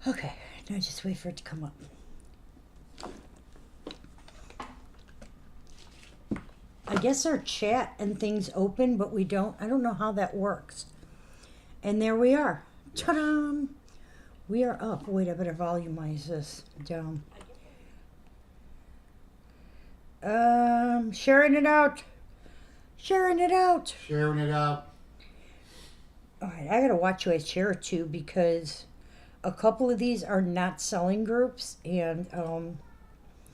Okay, now just wait for it to come up. I guess our chat and things open, but I don't know how that works. And there we are. Ta-da! We are up. Wait, I better volumize this down. Sharing it out. Sharing it out. Sharing it out. All right, I gotta watch who I share it to because a couple of these are not selling groups, and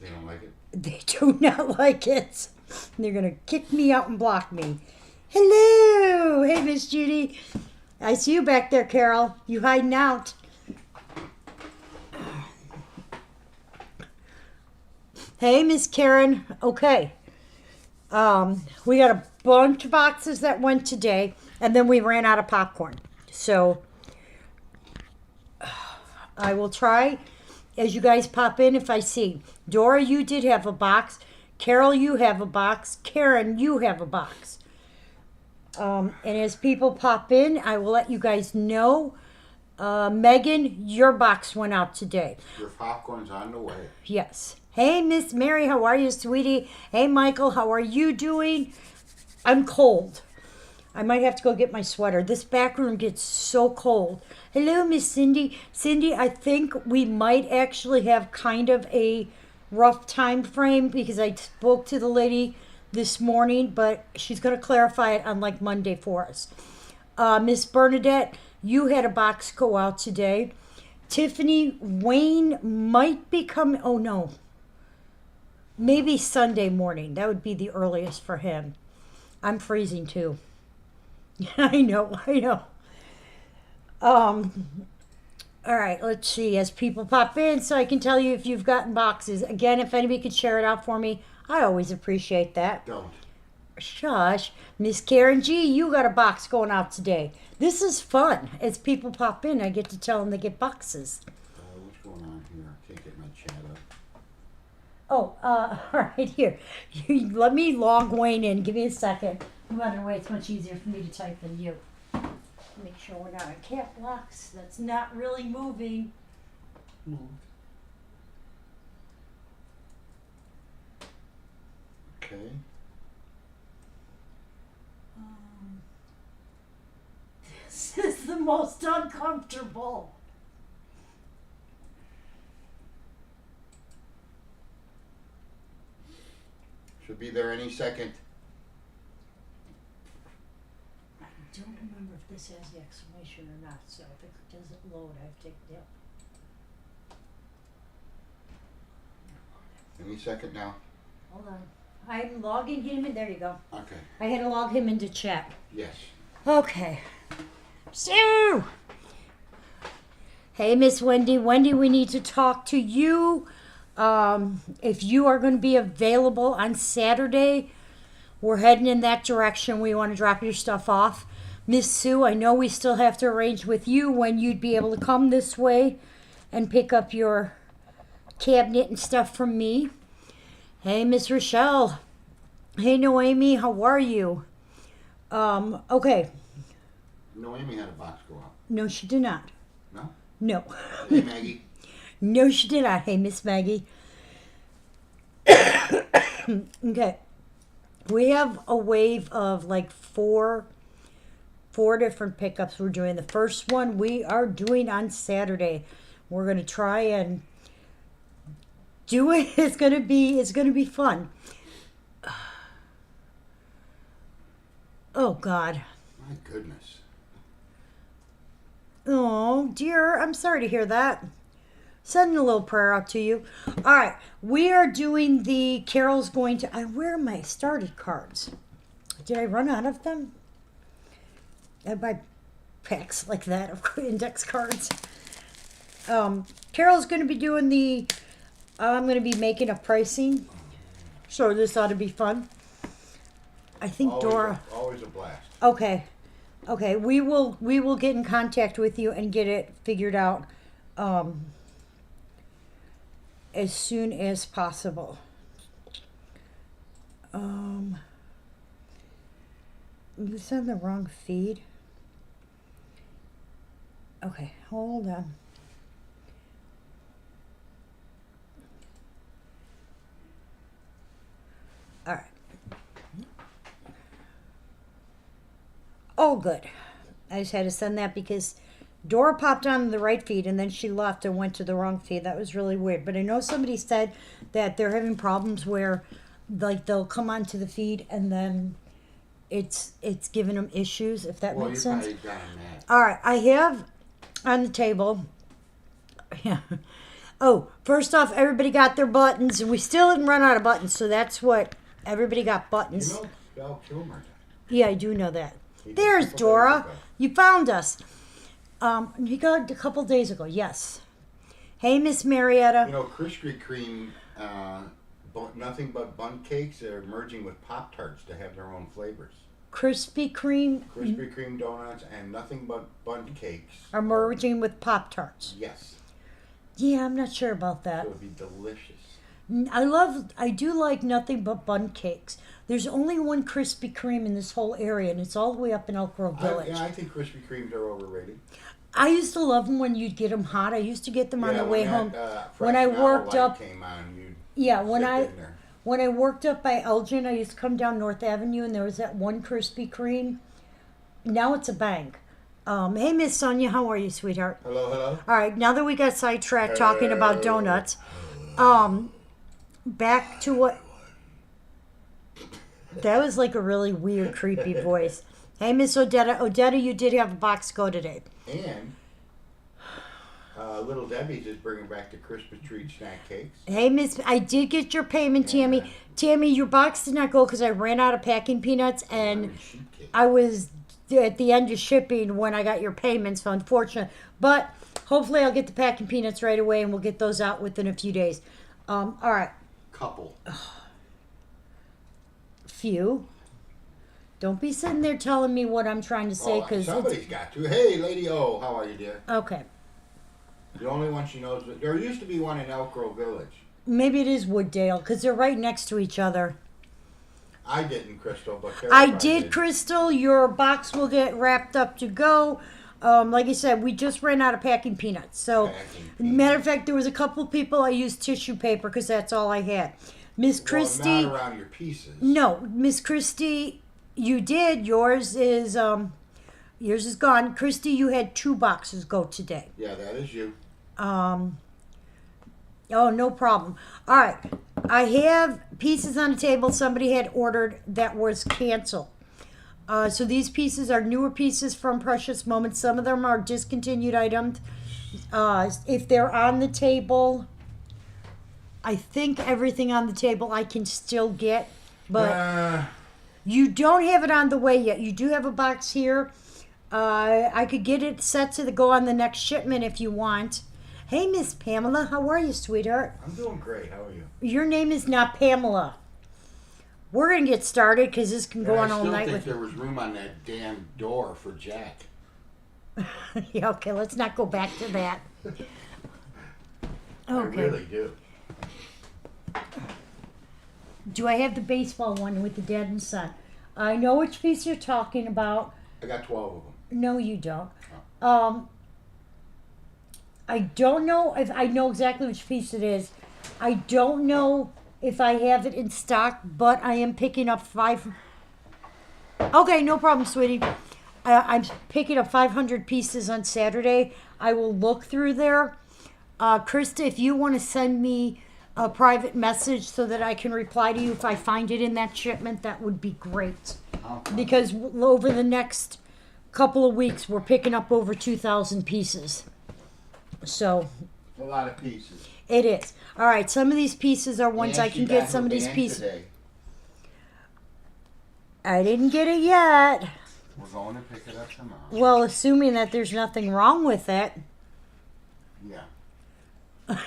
They don't like it. they do not like it. They're gonna kick me out and block me. Hello, hey Miss Judy. I see you back there, Carol. You hiding out? Hey, Miss Karen. Okay. We got a bunch of boxes that went today, and then we ran out of popcorn. So I will try as you guys pop in if I see. Dora, you did have a box. Carol, you have a box. Karen, you have a box. And as people pop in, I will let you guys know. Megan, your box went out today. Your popcorn's on the way. Yes. Hey, Miss Mary, how are you, sweetie? Hey, Michael, how are you doing? I'm cold. I might have to go get my sweater. This back room gets so cold. Hello, Miss Cindy. Cindy, I think we might actually have kind of a rough time frame because I spoke to the lady this morning, but she's going to clarify it on like Monday for us. Miss Bernadette, you had a box go out today. Tiffany, Wayne might be coming. Oh, no. Maybe Sunday morning. That would be the earliest for him. I'm freezing too. I know. All right, let's see. As people pop in, so I can tell you if you've gotten boxes. Again, if anybody could share it out for me, I always appreciate that. Don't. Shush. Miss Karen G, you got a box going out today. This is fun. As people pop in, I get to tell them they get boxes. What's going on here? I can't get my chat up. Oh, right here. Let me log Wayne in. Give me a second. By the way, it's much easier for me to type than you. Make sure we're not in cap locks. That's not really moving. Moved. Okay. This is the most uncomfortable. Should be there any second. I don't remember if this has the exclamation or not, so if it doesn't load, I have to take it out. Any second now. Hold on. I'm logging him in. There you go. Okay. I had to log him into chat. Yes. Okay. Sue! Hey, Miss Wendy. Wendy, we need to talk to you. If you are going to be available on Saturday, we're heading in that direction. We want to drop your stuff off. Miss Sue, I know we still have to arrange with you when you'd be able to come this way and pick up your cabinet and stuff from me. Hey, Miss Rochelle. Hey, Noemi, how are you? Okay. Noemi had a box go out. No, she did not. No? No. Hey, Maggie. No, she did not. Hey, Miss Maggie. Okay. We have a wave of like four different pickups we're doing. The first one we are doing on Saturday. We're gonna try and do it. It's gonna be fun. Oh God. My goodness. Oh dear. I'm sorry to hear that. Sending a little prayer out to you. All right, we are doing the Carol's going to. Where are my started cards? Did I run out of them? I buy packs like that of index cards. Carol's going to be doing the. I'm going to be making a pricing, so this ought to be fun. I think Dora. Always a blast. Okay, we will get in contact with you and get it figured out. As soon as possible. This on the wrong feed. Okay, hold on. All right. Oh, good. I just had to send that because Dora popped on the right feed and then she left and went to the wrong feed. That was really weird. But I know somebody said that they're having problems where, like, they'll come onto the feed and then it's giving them issues. If that Well, makes you sense. probably got him that. All right, I have on the table. Yeah. Oh, first off, everybody got their buttons, and we still didn't run out of buttons, so that's what everybody got You buttons. know Val Kilmer. Yeah, I do know that. He did There's a couple days Dora. ago. You found us. He got a couple days ago. Yes. Hey, Miss Marietta. You know, Krispy Kreme, nothing but bun cakes are merging with Pop Tarts to have their own flavors. Krispy Kreme Krispy Kreme donuts and nothing but bun cakes are merging with Pop Tarts. Yes, Yeah, I'm not sure about that. it would be delicious. I do like nothing but bun cakes. There's only one Krispy Kreme in this whole area, and it's all the way up in Elk Grove Village. I think Krispy Kremes are overrated. I used to love them when you'd get them hot. I used to get them on the way home. When Fresh I Now worked light up, came on, you'd yeah, when sit I in there. when I worked up by Elgin, I used to come down North Avenue, and there was that one Krispy Kreme. Now it's a bank. Hey, Miss Sonia, how are you, sweetheart? Hello. All right, now that we got sidetracked talking about donuts, back to what. That was like a really weird, creepy voice. Hey, Miss Odetta. Odetta, you did have a box to go today. And Little Debbie's is bringing back the Christmas tree snack cakes. Hey, Miss, I did get your payment, Yeah. Tammy. Tammy, your box did not go because I ran out of packing peanuts, and Lemon sheet cake. I was at the end of shipping when I got your payment, so unfortunate. But hopefully I'll get the packing peanuts right away, and we'll get those out within a few days. All right. Couple. Few. Don't be sitting there telling me what I'm trying to say, because Somebody's got to. Hey, Lady O, how are you, dear? okay. The only one she knows. There used to be one in Elk Grove Village. Maybe it is Wooddale, because they're right next to each other. I didn't, Crystal, but Carole I probably did, Crystal. Your box will get wrapped up to go. Like I said, we just ran out of packing peanuts. So, Packing peanuts. matter of fact, there was a couple people I used tissue paper because that's all I had. Miss Christie, Well, not around your pieces. no, Miss Christie, you did. Yours is gone. Christie, you had 2 boxes go today. Yeah, that is you. Oh, no problem. All right. I have pieces on the table somebody had ordered that was canceled. So these pieces are newer pieces from Precious Moments. Some of them are discontinued items. If they're on the table, I think everything on the table I can still get. But you don't have it on the way yet. You do have a box here. I could get it set to go on the next shipment if you want. Hey, Miss Pamela, how are you, sweetheart? I'm doing great. How are you? Your name is not Pamela. We're going to get started because this can go on all night I still with think there was room on that damn door for Jack. Yeah, okay, let's not go back to that. I Okay. really do. Do I have the baseball one with the dad and son? I know which piece you're talking about. I got 12 of them. No, you don't. I don't know if I know exactly which piece it is. I don't know if I have it in stock, but I am picking up 5. Okay, no problem, sweetie. I'm picking up 500 pieces on Saturday. I will look through there. Krista, if you want to send me a private message so that I can reply to you if I find it in that shipment, that would be great. Because over the next couple of weeks, we're picking up over 2,000 pieces. So A lot of pieces. it is. All right, some of these pieces are ones And I she can got get her some of these band pieces. today. I didn't get it yet. We're going to pick it up tomorrow. Well, assuming that there's nothing wrong with it. Yeah.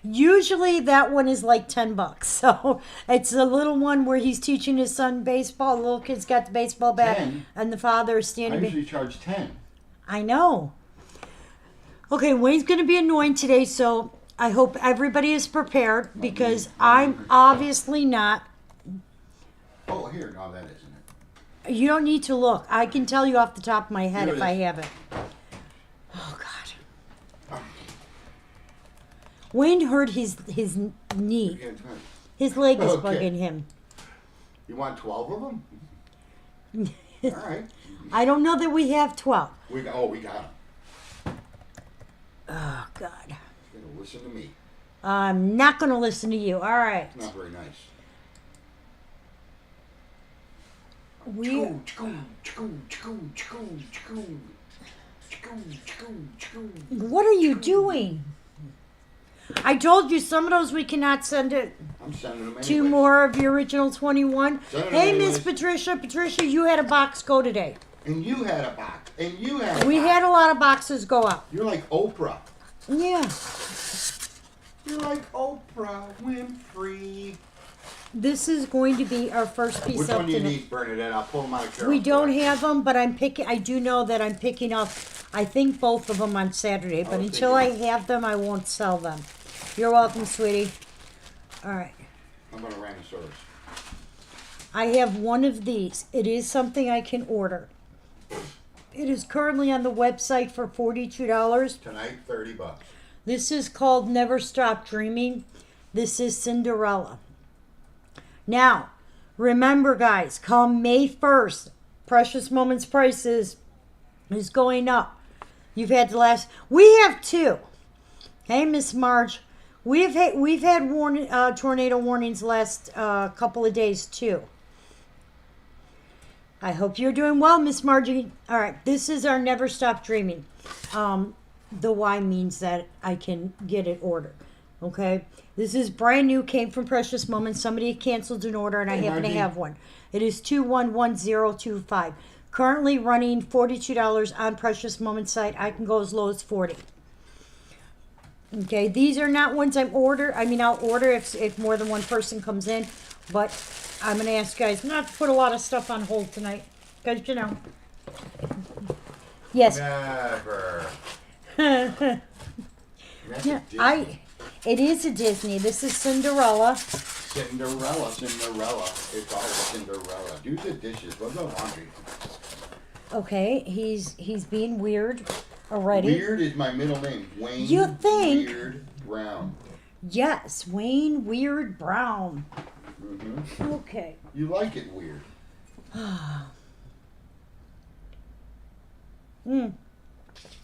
Usually that one is like $10. So it's a little one where he's teaching his son baseball. The little kid's got the baseball bat 10? and the father is I standing usually charge 10. I know. Okay, Wayne's going to be annoying today, so I hope everybody is prepared because I'm obviously not. Oh, here. No, that isn't it. You don't need to look. I can tell you off the top of my head Here it if I is. have it. Oh, God. Wayne hurt his knee. Yeah, it's right. His leg is Okay. bugging him. You want 12 of them? All right. I don't know that we have 12. We got them. Oh, God. You're gonna listen to me. I'm not going to listen to you. All right. Not very nice. We What are you doing? I told you some of those we cannot send it. I'm sending them anyway. 2 more of your original 21. Send them Hey, anyways. Miss Patricia. Patricia, you had a box go today. And you had a box. And you had a We box. had a lot of boxes go out. You're like Oprah. Yeah. You're like Oprah Winfrey. This is going to be our first piece Which up one do you tonight. need, Bernadette? I'll pull them out of Carole. We don't have them, but I'm picking. I do know that I'm picking up. I think both of them on Saturday. But was until I thinking- have them, I won't sell them. You're welcome, sweetie. All right. I'm going to Rhinoceros. I have one of these. It is something I can order. It is currently on the website for $42. Tonight, $30. This is called Never Stop Dreaming. This is Cinderella. Now, remember, guys, come May 1st, Precious Moments prices is going up. You've had the last. We have 2. Hey, Miss Marge. We've had tornado warnings last couple of days too. I hope you're doing well, Miss Margie. All right, this is our Never Stop Dreaming. The Y means that I can get it ordered. Okay, this is brand new. Came from Precious Moments. Somebody canceled an order, and I happen to Margie. have one. It is 211025. Currently running $42 on Precious Moments site. I can go as low as 40. Okay, these are not ones I'll order if more than one person comes in, but I'm going to ask you guys not to put a lot of stuff on hold tonight, because, you know. Yes. Never. That's a Disney. It is a Disney. This is Cinderella. Cinderella. It's all Cinderella. Do the dishes. What's the laundry? Okay, he's being weird already. Weird is my middle name. Wayne You think? Weird Brown. Yes, Wayne Weird Brown. Mm-hmm. Okay. You like it weird. Mm.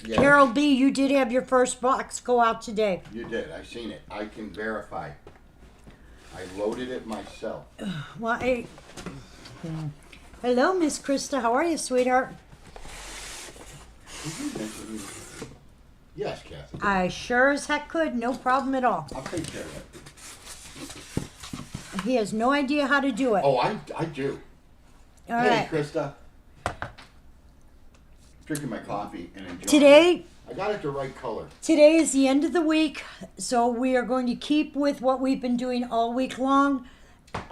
Yes, Carol B., you did have your first box go out today. you did. I've seen it. I can verify. I loaded it myself. Well, hello, Miss Krista. How are you, sweetheart? Did you mention? Yes, Kathy. I sure as heck could. No problem at all. I'll take care of it. He has no idea how to do it. Oh, I do. All Hey, right. Krista. Drinking my coffee and enjoying Today, it. I got it the right color. Today is the end of the week, so we are going to keep with what we've been doing all week long.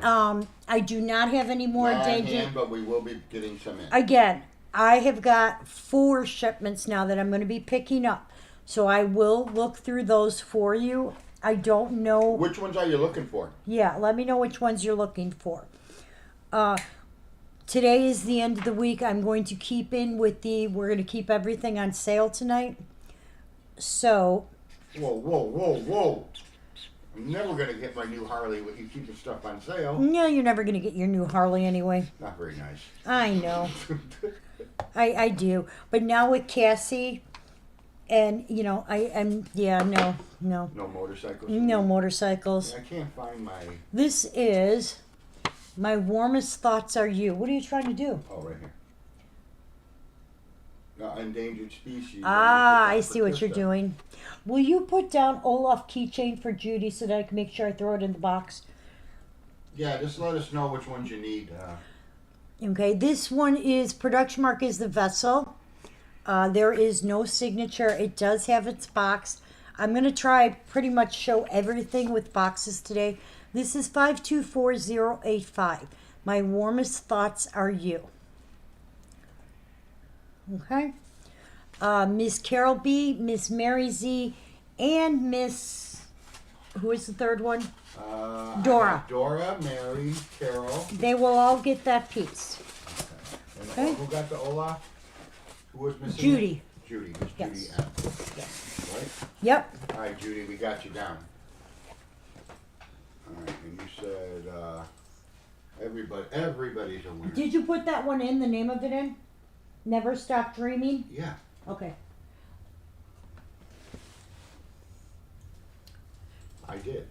I do not have any more Not on day. hand, but we will be getting some in. Again, I have got 4 shipments now that I'm going to be picking up, so I will look through those for you. I don't know. Which ones are you looking for? Yeah, let me know which ones you're looking for. Today is the end of the week. I'm going to keep in with we're going to keep everything on sale tonight. So, Whoa. I'm never going to get my new Harley with you keeping stuff on sale. no, you're never going to get your new Harley anyway. Not very nice. I know. I do. But now with Cassie, and, you know, no. No motorcycles? No motorcycles. I can't find my... This is My Warmest Thoughts Are You. What are you trying to do? Oh, right here. Endangered species. I see what you're doing. Will you put down Olaf keychain for Judy so that I can make sure I throw it in the box? Yeah, just let us know which ones you need. Okay, this one is, production mark is the Vessel. There is no signature. It does have its box. I'm going to try pretty much show everything with boxes today. This is 524085. My Warmest Thoughts Are You. Okay. Miss Carol B, Miss Mary Z, and Miss, who is the third one? Dora. Dora, Mary, Carol. They will all get that piece. And Okay. who got the Olaf? Who was missing? Judy. Judy. Miss Yes. Judy M. Yes. Right? Yep. All right, Judy, we got you down. All right, and you said Everybody's a winner. Did you put that one in, the name of it in? Never Stop Dreaming? Yeah. Okay. I did.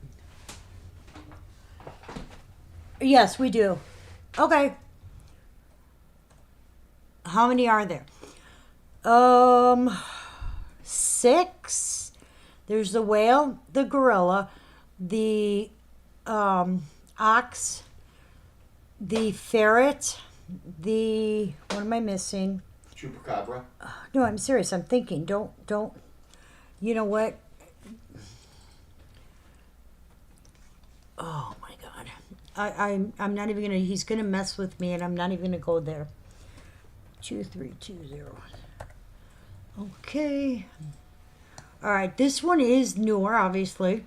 Yes, we do. Okay. How many are there? 6. There's the whale, the gorilla, the ox, the ferret, the, what am I missing? Chupacabra. No, I'm serious. I'm thinking. Don't. You know what? Oh my God. I'm not even gonna. He's gonna mess with me, and I'm not even gonna go there. 2320. Okay. All right. This one is newer, obviously.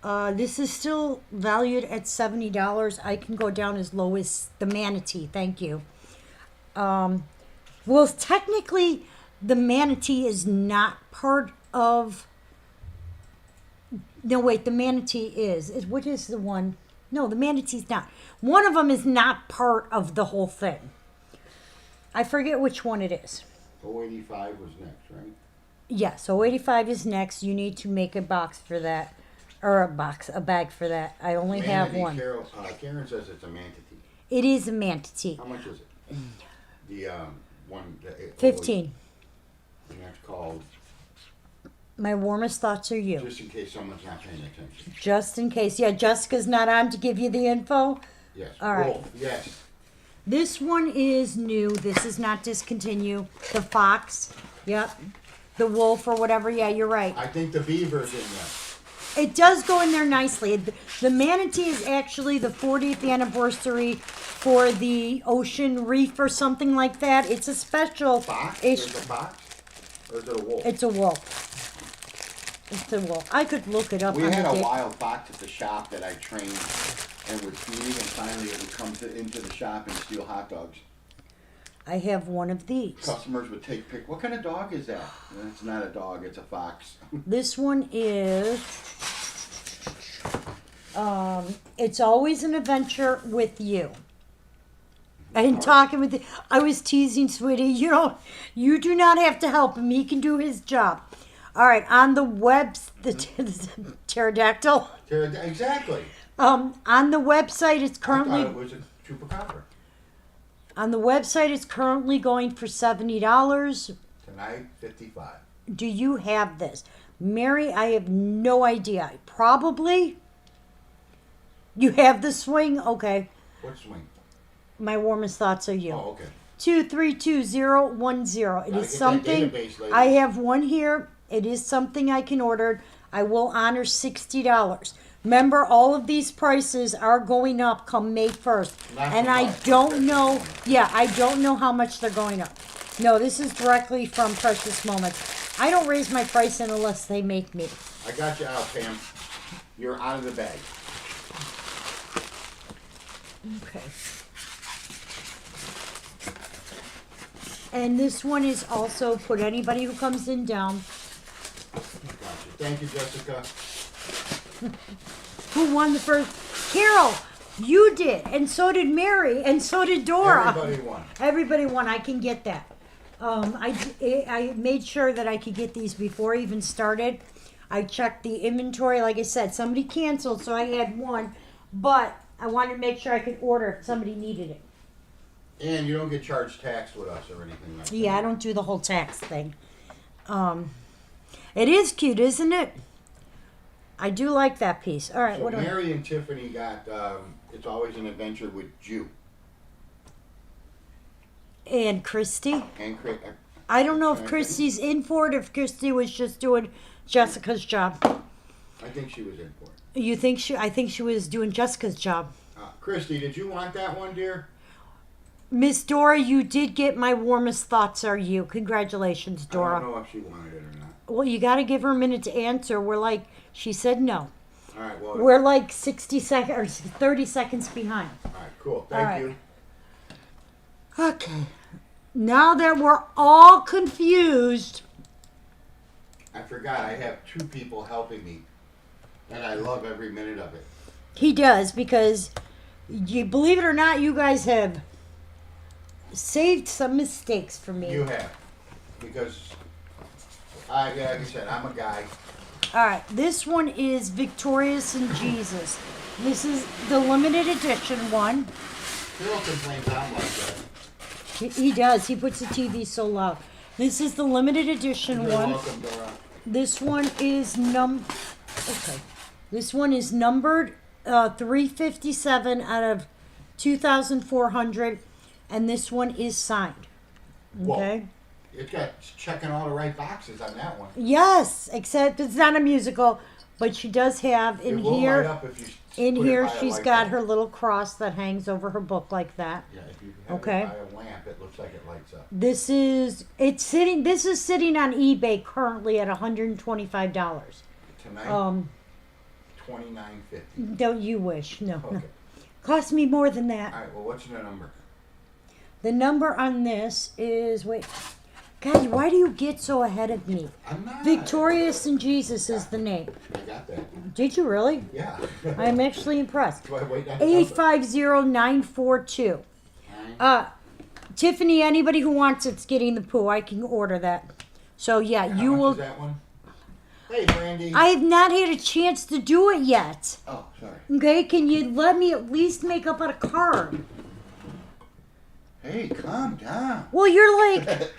This is still valued at $70. I can go down as low as the manatee. Thank you. Well, technically, the manatee is not part of. No, wait, the manatee is. What is the one? No, the manatee's not. One of them is not part of the whole thing. I forget which one it is. 085 was next, right? Yeah, so 85 is next. You need to make a box for that. Or a bag for that. I only have one. Carole, Karen says it's a manatee. It is a manatee. How much is it? The one. 15. And that's called. My warmest thoughts are you. Just in case someone's not paying attention. Just in case. Yeah, Jessica's not on to give you the info. Yes. All right. Wolf, yes. This one is new. This is not discontinue. The fox. Yep. The wolf or whatever. Yeah, you're right. I think the beaver's in there. It does go in there nicely. The manatee is actually the 40th anniversary for the ocean reef or something like that. It's a special. Fox? There's a fox? Or is it a wolf? It's a wolf. It's a wolf. I could look it up. We had a wild fox at the shop that I trained and was feeding, and finally it would come into the shop and steal hot dogs. I have one of these. Customers would take pic. What kind of dog is that? It's not a dog. It's a fox. This one is. It's always an adventure with you. And talking with you. I was teasing Sweetie. You do not have to help him. He can do his job. All right, on the the pterodactyl. Exactly. On the website, it's currently. I thought it was a chupacabra. On the website, it's currently going for $70. Tonight, 55. Do you have this, Mary? I have no idea. Probably. You have the swing, okay. What swing? My warmest thoughts are you. Oh, okay. 232010. It is something. I have one here. It is something I can order. I will honor $60. Remember, all of these prices are going up come May 1st. And I don't know, I don't know how much they're going up. No, this is directly from Precious Moments. I don't raise my price unless they make me. I got you out, Pam. You're out of the bag. Okay. And this one is also put anybody who comes in down. Gotcha. Thank you, Jessica. Who won the first? Carole, you did, and so did Mary, and so did Dora. Everybody won. Everybody won. I can get that. I made sure that I could get these before I even started. I checked the inventory. Like I said, somebody canceled, so I had one, but I wanted to make sure I could order if somebody needed it. And you don't get charged tax with us or anything like that. Yeah, I don't do the whole tax thing. It is cute, isn't it? I do like that piece. All right, So what do Mary and Tiffany got It's Always an Adventure with Jew. And Christy? And I don't know if Christy's in for it, if Christy was just doing Jessica's job. I think she was in for it. You think I think she was doing Jessica's job. Christy, did you want that one, dear? Miss Dora, you did get my warmest thoughts are you. Congratulations, Dora. I don't know if she wanted it or not. Well, you got to give her a minute to answer. She said no. All right, well. We're like 60 seconds or 30 seconds behind. All right, cool. Thank you. Okay. Now that we're all confused. I forgot I have 2 people helping me, and I love every minute of it. He does, because You believe it or not, you guys have saved some mistakes for me. You have. Because, like I said, I'm a guy. All right, this one is Victorious and Jesus. This is the limited edition one. Carole complains I'm like that. He does. He puts the TV so loud. This is the limited edition You're one. welcome, Dora. This one is Okay. This one is numbered 357 out of 2,400, and this one is signed. Okay. Whoa. It's got checking all the right boxes on that one. Yes, except it's not a musical, but she does have in It will light here. up if you In put it here, by a she's light got bulb. her little cross that hangs over her book like that. Yeah, if you have Okay. it by a lamp, it looks like it lights up. This is sitting on eBay currently at $125. Tonight, $29.50. Don't you wish? No, no. Okay. Cost me more than that. All right. Well, what's the number? The number on this is God, why do you get so ahead of me? I'm not. Victorious and Jesus is the name. I got that. Did you really? Yeah. I'm actually impressed. Do I wait down the number? 850942. Tiffany, anybody who wants it's getting the poo. I can order that. So yeah, How you much will. is that one? Hey, Brandy. I have not had a chance to do it yet. Oh, sorry. Okay, can you let me at least make up a card? Hey, calm down. Well, you're like,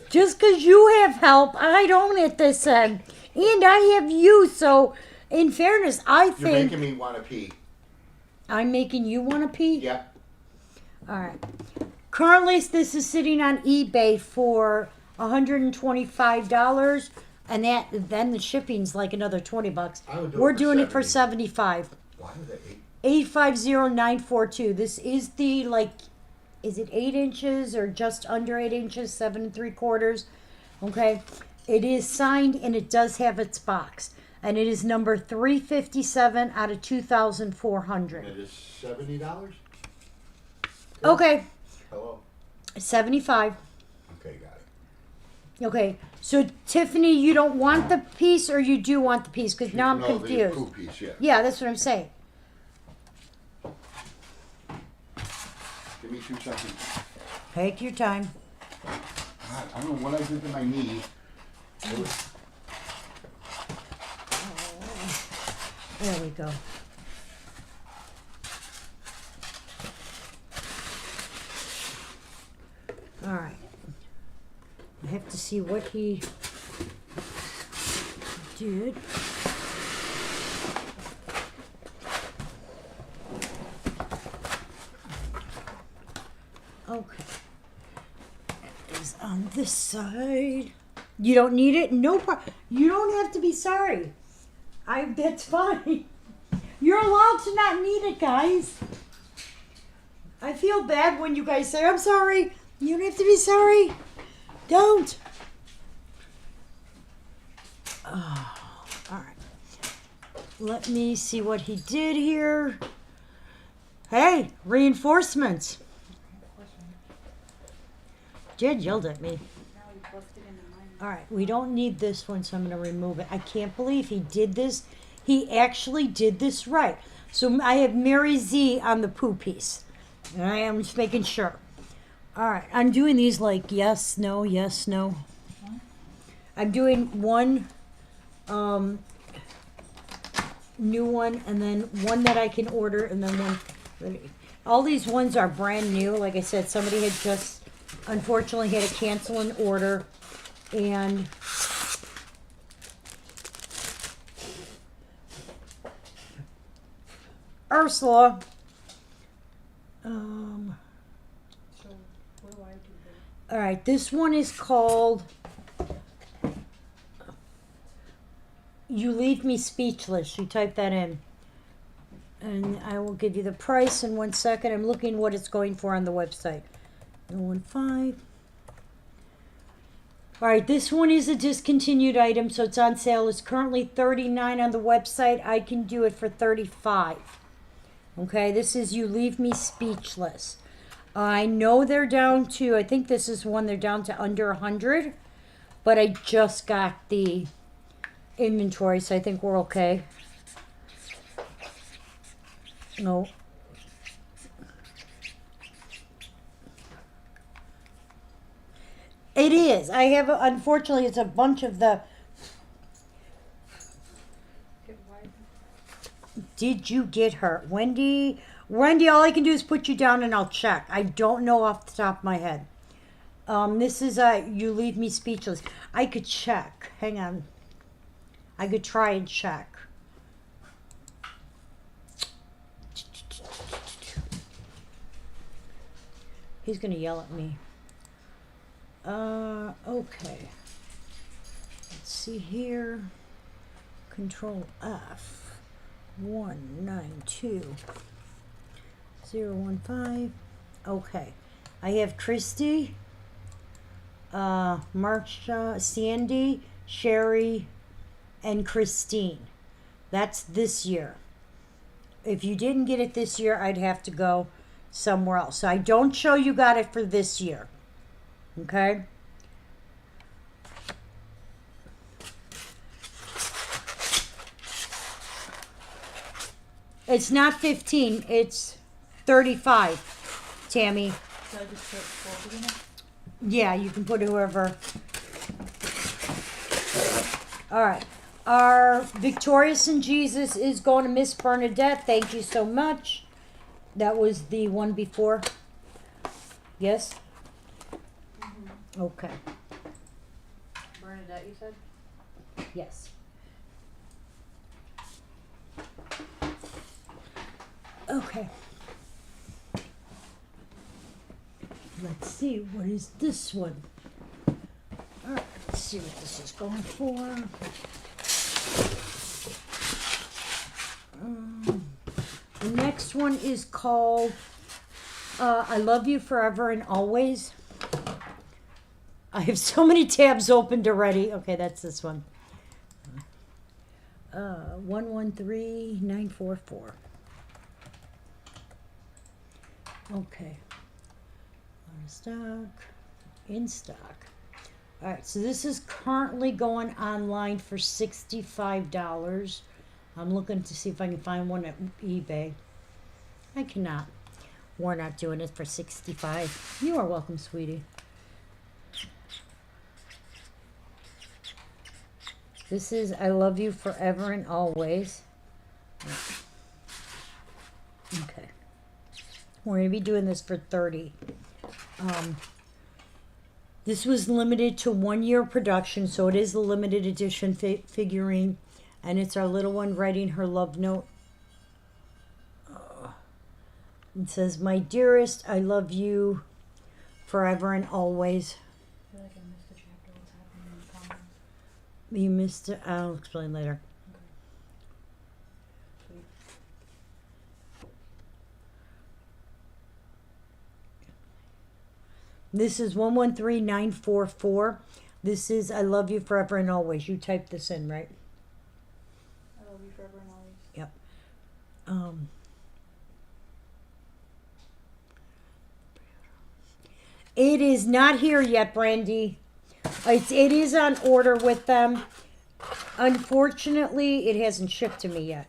just because you have help, I don't at this end. And I have you, so in fairness, I You're think making me want to pee. I'm making you want to pee? Yep. All right. Currently, this is sitting on eBay for $125, and then the shipping's like another $20. I would do We're it for doing it for 70. $75. Why is that 850942. This is the is it 8 inches or just under 8 inches, 7 3/4? Okay. It is signed and it does have its box. And it is number 357 out of 2,400. It is $70? Okay. Hello? 75. Okay, got it. Okay. So Tiffany, you don't want the piece or you do want the piece? Because now I'm No, confused. the poo piece, yeah. Yeah, that's what I'm saying. Give me 2 seconds. Take your time. God, I don't know what I did to my knee. It was- There we go. All right. I have to see what he did. Okay. Is on this side. You don't need it? No problem. You don't have to be sorry. That's fine. You're allowed to not need it, guys. I feel bad when you guys say, I'm sorry. You don't have to be sorry. Don't. Oh, all right. Let me see what he did here. Hey, reinforcements. Jed yelled at me. All right, we don't need this one, so I'm going to remove it. I can't believe he did this. He actually did this right. So I have Mary Z on the poo piece. All right, I'm just making sure. All right, I'm doing these like yes, no, yes, no. I'm doing one new one, and then one that I can order, and then one. All these ones are brand new. Like I said, somebody had just unfortunately had to cancel an order, and Ursula. So what do I do then? All right, this one is called You Leave Me Speechless. You type that in. And I will give you the price in 1 second. I'm looking what it's going for on the website. 015. All right, this one is a discontinued item, so it's on sale. It's currently $39 on the website. I can do it for $35. Okay, this is You Leave Me Speechless. I know they're down to, I think this is one they're down to under 100, but I just got the inventory, so I think we're okay. No. It is. I have, unfortunately, it's a bunch of the. Get wide. Did you get her? Wendy, all I can do is put you down and I'll check. I don't know off the top of my head. This is, you leave me speechless. I could check. Hang on. I could try and check. He's gonna yell at me. Okay. Let's see here. Control F. 192015. Okay. I have Christy, Marcia, Sandy, Sherry, and Christine. That's this year. If you didn't get it this year, I'd have to go somewhere else. So I don't show you got it for this year. Okay? It's not 15, it's 35, Tammy. So I just put 12 in it? Yeah, you can put whoever. All right. Our Victorious in Jesus is going to Miss Bernadette. Thank you so much. That was the one before. Yes? Okay. Bernadette, you said? Yes. Okay. Let's see, what is this one? All right, let's see what this is going for. The next one is called I Love You Forever and Always. I have so many tabs opened already. Okay, that's this one. 113944. Okay. On stock. In stock. Alright, so this is currently going online for $65. I'm looking to see if I can find one at eBay. I cannot. We're not doing it for $65. You are welcome, sweetie. This is I Love You Forever and Always. Okay. We're going to be doing this for $30. This was limited to 1 year production, so it is a limited edition figurine. And it's our little one writing her love note. It says, "My dearest, I love you forever and always." I feel like I missed a chapter. What's happening in the comments? You missed it. I'll explain later. Sweet. This is 113944. This is I Love You Forever and Always. You typed this in, right? I love you forever and always. Yep. It is not here yet, Brandy. It is on order with them. Unfortunately, it hasn't shipped to me yet.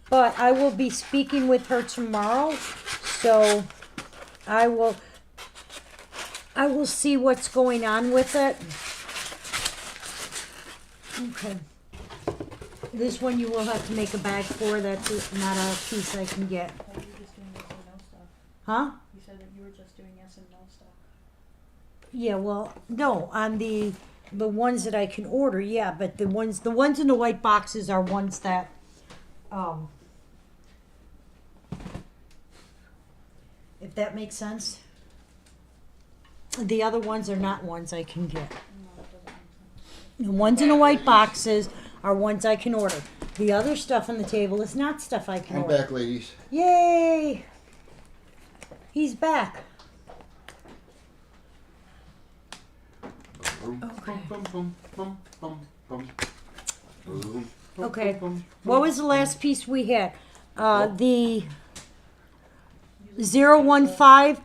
But I will be speaking with her tomorrow, so I will see what's going on with it. Okay. This one you will have to make a bag for. That's not a piece I can get. I thought you were just doing yes and no stuff. Huh? You said that you were just doing yes and no stuff. Yeah, well, no, on the ones that I can order, yeah, but the ones in the white boxes are ones that if that makes sense. The other ones are not ones I can get. No, that doesn't make sense. The ones in the white boxes are ones I can order. The other stuff on the table is not stuff I can I'm order. back, ladies. Yay! He's back. Okay. Okay. What was the last piece we had? The 015.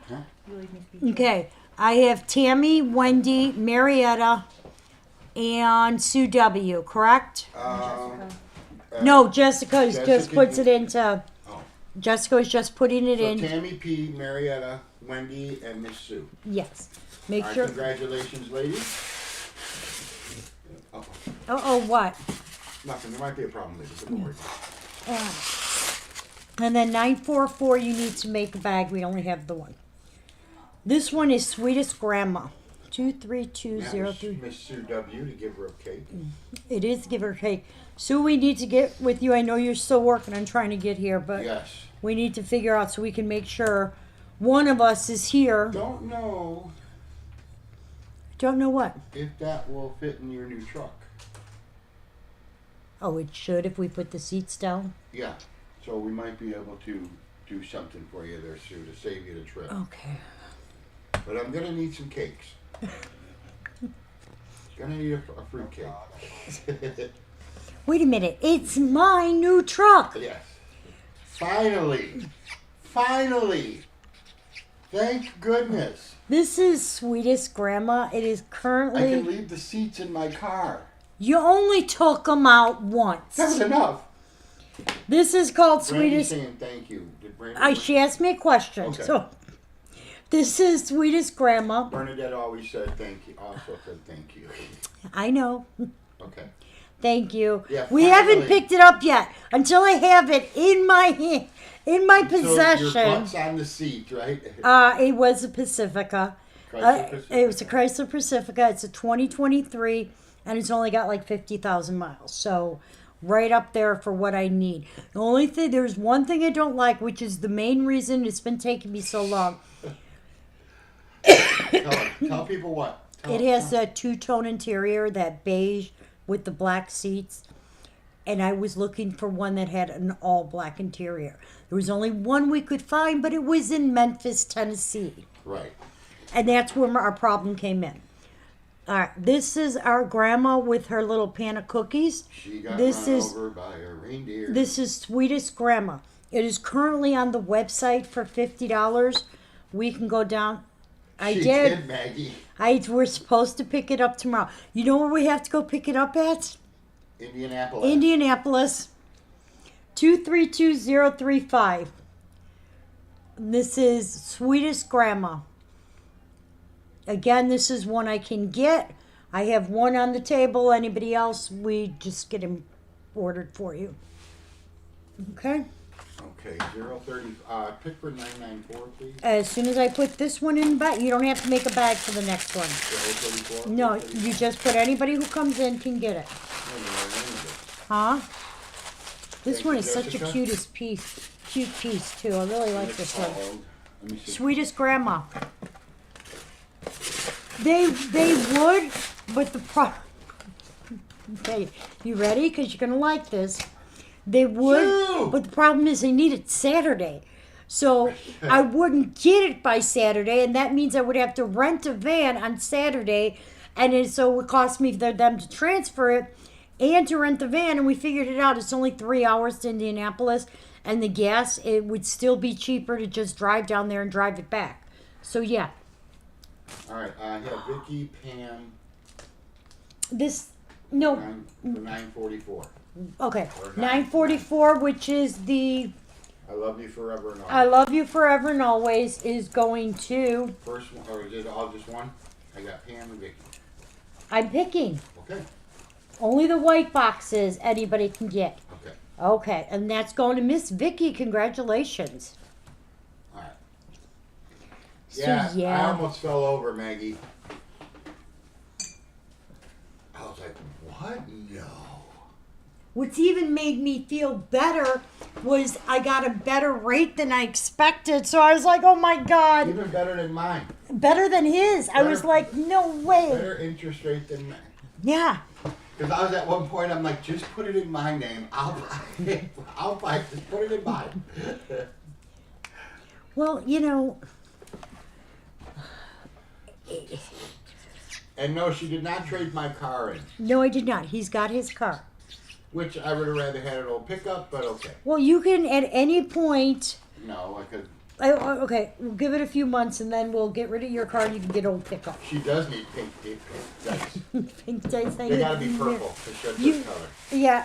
You leave me speechless. Okay. I have Tammy, Wendy, Marietta, and Sue W. Correct? Jessica. No, Jessica just Jessica, puts it into Oh. Jessica is just putting it So in. Tammy P, Marietta, Wendy, and Miss Sue. Yes. Make All right, sure. congratulations, ladies. Uh-oh, what? Nothing. There might be a problem later. Don't worry. And then 944, you need to make a bag. We only have the one. This one is Sweetest Grandma. That 23203. was Miss Sue W to give her a cake. It is give or take. Sue, we need to get with you. I know you're still working on trying to get here, but Yes. we need to figure out so we can make sure one of us is here. Don't know Don't know what. if that will fit in your new truck. Oh, it should if we put the seats down. Yeah. So we might be able to do something for you there, Sue, to save you the trip. Okay. But I'm gonna need some cakes. Gonna need a fruit cake. Wait a minute. It's my new truck. Yes. Finally. Finally. Thank goodness. This is Sweetest Grandma. It is I can currently. leave the seats in my car. You only took them out once. That was enough. This is called Brandy's Sweetest. saying thank you. Did Brandy? She asked me a question. Okay. So, this is Sweetest Grandma. Bernadette always said thank you. Also said thank you. I know. Okay. Thank you. Yeah, We haven't finally. picked it up yet. Until I have it in my hand, in my So your possession. butt's on the seat, right? It was a Pacifica. Chrysler Pacifica. It was a Chrysler Pacifica. It's a 2023, and it's only got like 50,000 miles. So, right up there for what I need. The only thing, there's one thing I don't like, which is the main reason it's been taking me so long. Tell people what. It has a two-tone interior, that beige with the black seats. And I was looking for one that had an all-black interior. There was only one we could find, but it was in Memphis, Tennessee. Right. And that's where our problem came in. All right, this is our grandma with her little pan of cookies. She got This run is- over by a reindeer. This is Sweetest Grandma. It is currently on the website for $50. We can go down. I She did. Maggie. We're supposed to pick it up tomorrow. You know where we have to go pick it up at? Indianapolis. Indianapolis. 232035. This is Sweetest Grandma. Again, this is one I can get. I have one on the table. Anybody else, we just get them ordered for you. Okay? Okay, 030. Pittsburgh 994, please. As soon as I put this one in the bag, you don't have to make a bag for the next one. 034. No, you just put anybody who comes in can get it. Huh? This Thank one you, is such a Jessica. cute piece too. I really like this one. Let me see. Sweetest Grandma. They would, but the okay, you ready? Because you're gonna like this. They would, Sue! but the problem is they need it Saturday. So I wouldn't get it by Saturday, and that means I would have to rent a van on Saturday, and so it would cost me for them to transfer it and to rent the van. And we figured it out. It's only 3 hours to Indianapolis, and the gas, it would still be cheaper to just drive down there and drive it back. So yeah, All right, I have Vicky, Pam, this no 944. okay Or 944, which is the I love you forever and all. I love you forever and always is going to. First one, or is it all just one? I got Pam and Vicky. I'm picking Okay. only the white boxes anybody can get. Okay. Okay, and that's going to Miss Vicky. Congratulations. All right. So Yeah, I yeah, almost fell over, Maggie. I was like, what? No. what's even made me feel better was I got a better rate than I expected. So I was like, oh my God, Even better than mine. better than his. I was Better- like, no way. Better interest rate than mine. Yeah. Because I was at one point, I'm like, just put it in my name. I'll buy it. I'll buy it. Just put it in mine. Well, you know, And no, she did not trade my car in. no, I did not. He's got his car. Which I would have rather had an old pickup, but okay. Well, you can at any point. No, I could. Okay, we'll give it a few months and then we'll get rid of your car and you can get old pickup. She does need pink dice. Pink dice, They gotta be purple to show You- this color. Yeah,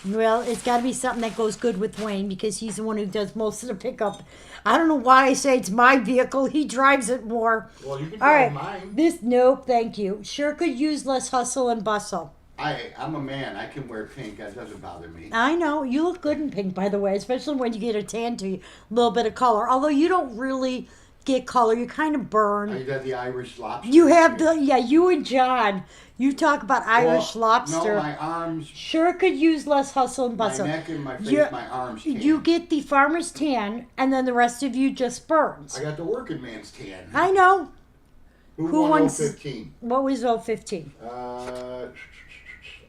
Well, it's got to be something that goes good with Wayne because he's the one who does most of the pickup. I don't know why I say it's my vehicle. He drives it more. Well, you can All drive right. mine. Nope, thank you. Sure could use less hustle and bustle. I'm a man. I can wear pink. That doesn't bother me. I know. You look good in pink, by the way, especially when you get a tan to a little bit of color. Although you don't really get color. You kind of burn. You got the Irish lobster. You have you and John. You talk about Irish Well, lobster. No, my arms, Sure could use less hustle and my bustle. neck and my face, You're- my arms tan. You get the farmer's tan, and then the rest of you just burns. I got the working man's tan. I know. Who won wants- 015? What was 015?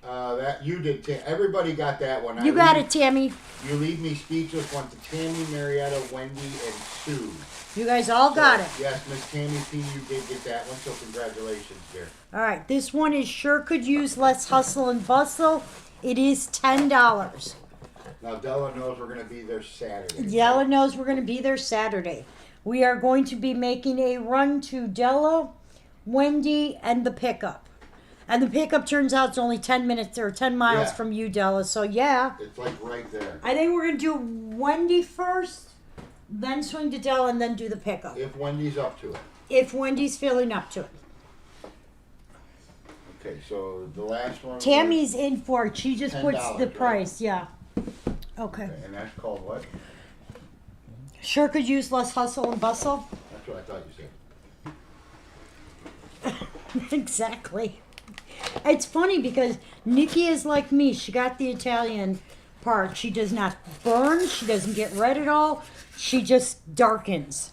That you did. Everybody got that one. You got it, Tammy. You leave me speechless. Went to Tammy, Marietta, Wendy, and Sue. You guys all got it. Yes, Miss Tammy P, you did get that one. So congratulations, dear. All right. This one is sure could use less hustle and bustle. It is $10. Now Della knows we're going to be there Saturday. Della knows we're going to be there Saturday. We are going to be making a run to Della, Wendy, and the pickup. And the pickup turns out it's only 10 minutes or 10 miles Yeah. from you, Della. So, yeah. It's like right there. I think we're going to do Wendy first, then swing to Della, and then do the pickup. If Wendy's up to it. If Wendy's feeling up to it. Okay, so the last one. Tammy's in for it. She just puts $10, the right? price. Yeah. Okay. Okay, and that's called what? Sure could use less hustle and bustle. That's what I thought you said. Exactly. It's funny because Nikki is like me. She got the Italian part. She does not burn. She doesn't get red at all. She just darkens.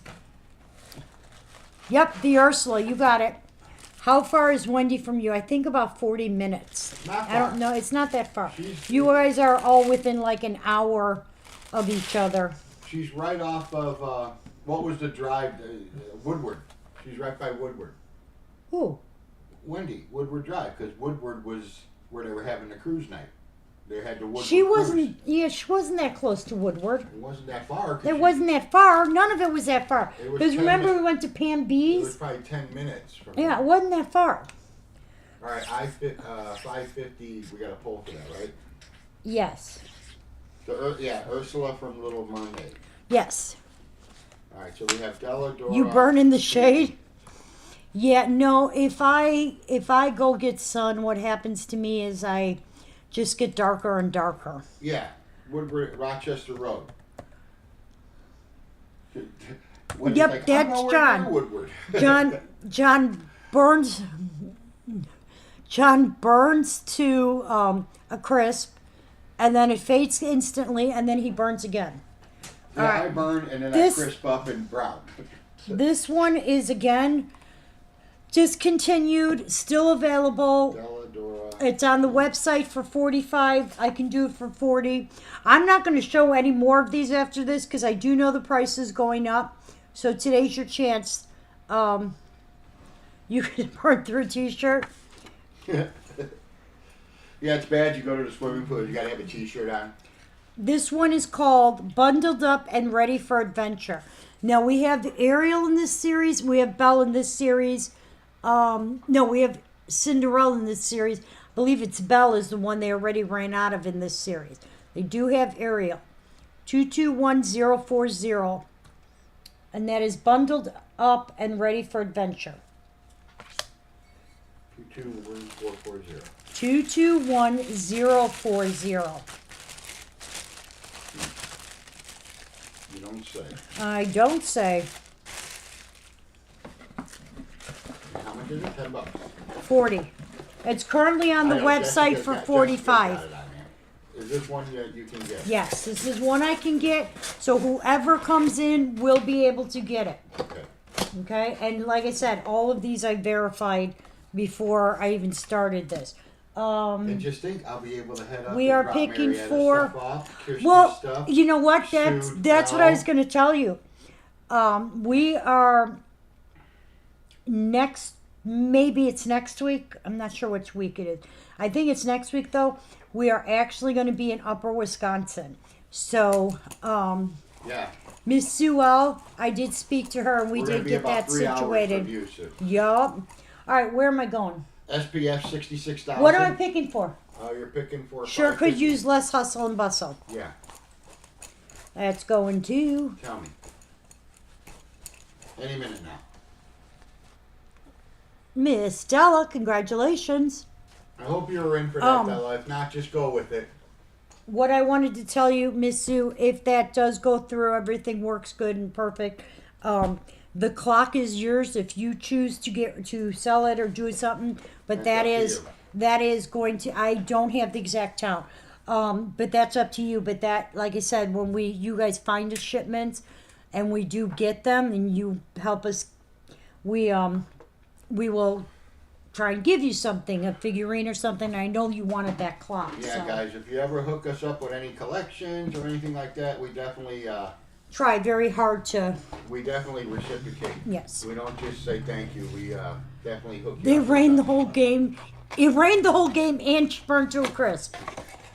Yep, the Ursula. You got it. How far is Wendy from you? I think about 40 minutes. Not I don't far. know. It's not that far. She's- You guys are all within like an hour of each other. She's right off of, what was the drive? Woodward. She's right by Woodward. Ooh. Wendy, Woodward Drive, because Woodward was where they were having the cruise night. They had the Woodward She cruise. wasn't. Yeah, she wasn't that close to Woodward. It wasn't that far. 'cause It she- wasn't that far. None of it was that far. It was Because 10 remember minutes. we went to Pam It was B's? probably 10 minutes from Yeah, it there. wasn't that far. All right, 550, we got a poll for that, right? Yes. Ursula from Little Mermaid. Yes. All right, so we have Della, Dora. You burn in the shade? Yeah, no, if I go get sun, what happens to me is I just get darker and darker. Yeah, Woodward, Rochester Road. Wendy's Yep, like, I'm that's nowhere John. near Woodward. John burns to a crisp, and then it fades instantly, and then he burns again. Yeah, All right. I burn and then This- I crisp up and brown. This one is again discontinued, still available. Della, Dora. It's on the website for 45. I can do it for 40. I'm not going to show any more of these after this because I do know the price is going up. So today's your chance. You can burn through a t-shirt. Yeah, it's bad. You go to the swimming pool, you gotta have a t-shirt on. This one is called Bundled Up and Ready for Adventure. Now we have Ariel in this series. We have Belle in this series. No, we have Cinderella in this series. I believe it's Belle is the one they already ran out of in this series. They do have Ariel. 221040. And that is Bundled Up and Ready for Adventure. 221440. 221040. You don't say. I don't say. How much is it? $10. 40. It's currently on the I know, website Jessica for got- 45. Jessica got it on there. Is this one that you can get? Yes, this is one I can get. So whoever comes in will be able to get it. Okay. Okay? And like I said, all of these I verified before I even started this. And just think, I'll be able to head up We and are drop picking Marietta's for- stuff off, Kirsty's Well, stuff. you know what? Shoot, That's what I was Belle. going to tell you. We are maybe it's next week. I'm not sure which week it is. I think it's next week though. We are actually going to be in Upper Wisconsin. So, Yeah. Miss Sue-Ell, I did speak to her and we We're gonna did be get about that 3 hours situated. from you, Sue. Yup. All right, where am I going? SPF 66,000. What am I picking for? You're picking for. Sure could $5.50. use less hustle and bustle. Yeah. That's going to Tell me. Any minute now. Miss Stella. Congratulations. I hope you were in for that, Um, Bella. If not, just go with it. What I wanted to tell you, Miss Sue, if that does go through, everything works good and perfect. The clock is yours if you choose to sell it or do something. But That's up to you. that is going to. I don't have the exact count, but that's up to you. But that, like I said, when you guys find the shipments, and we do get them, and you help us, we will try and give you something, a figurine or something. I know you wanted that clock. Yeah, so. guys, if you ever hook us up with any collections or anything like that, we definitely Try very hard to. reciprocate. Yes. We don't just say thank you. We definitely hook you They up with rained the something. whole game. It rained the whole game and burned to a crisp.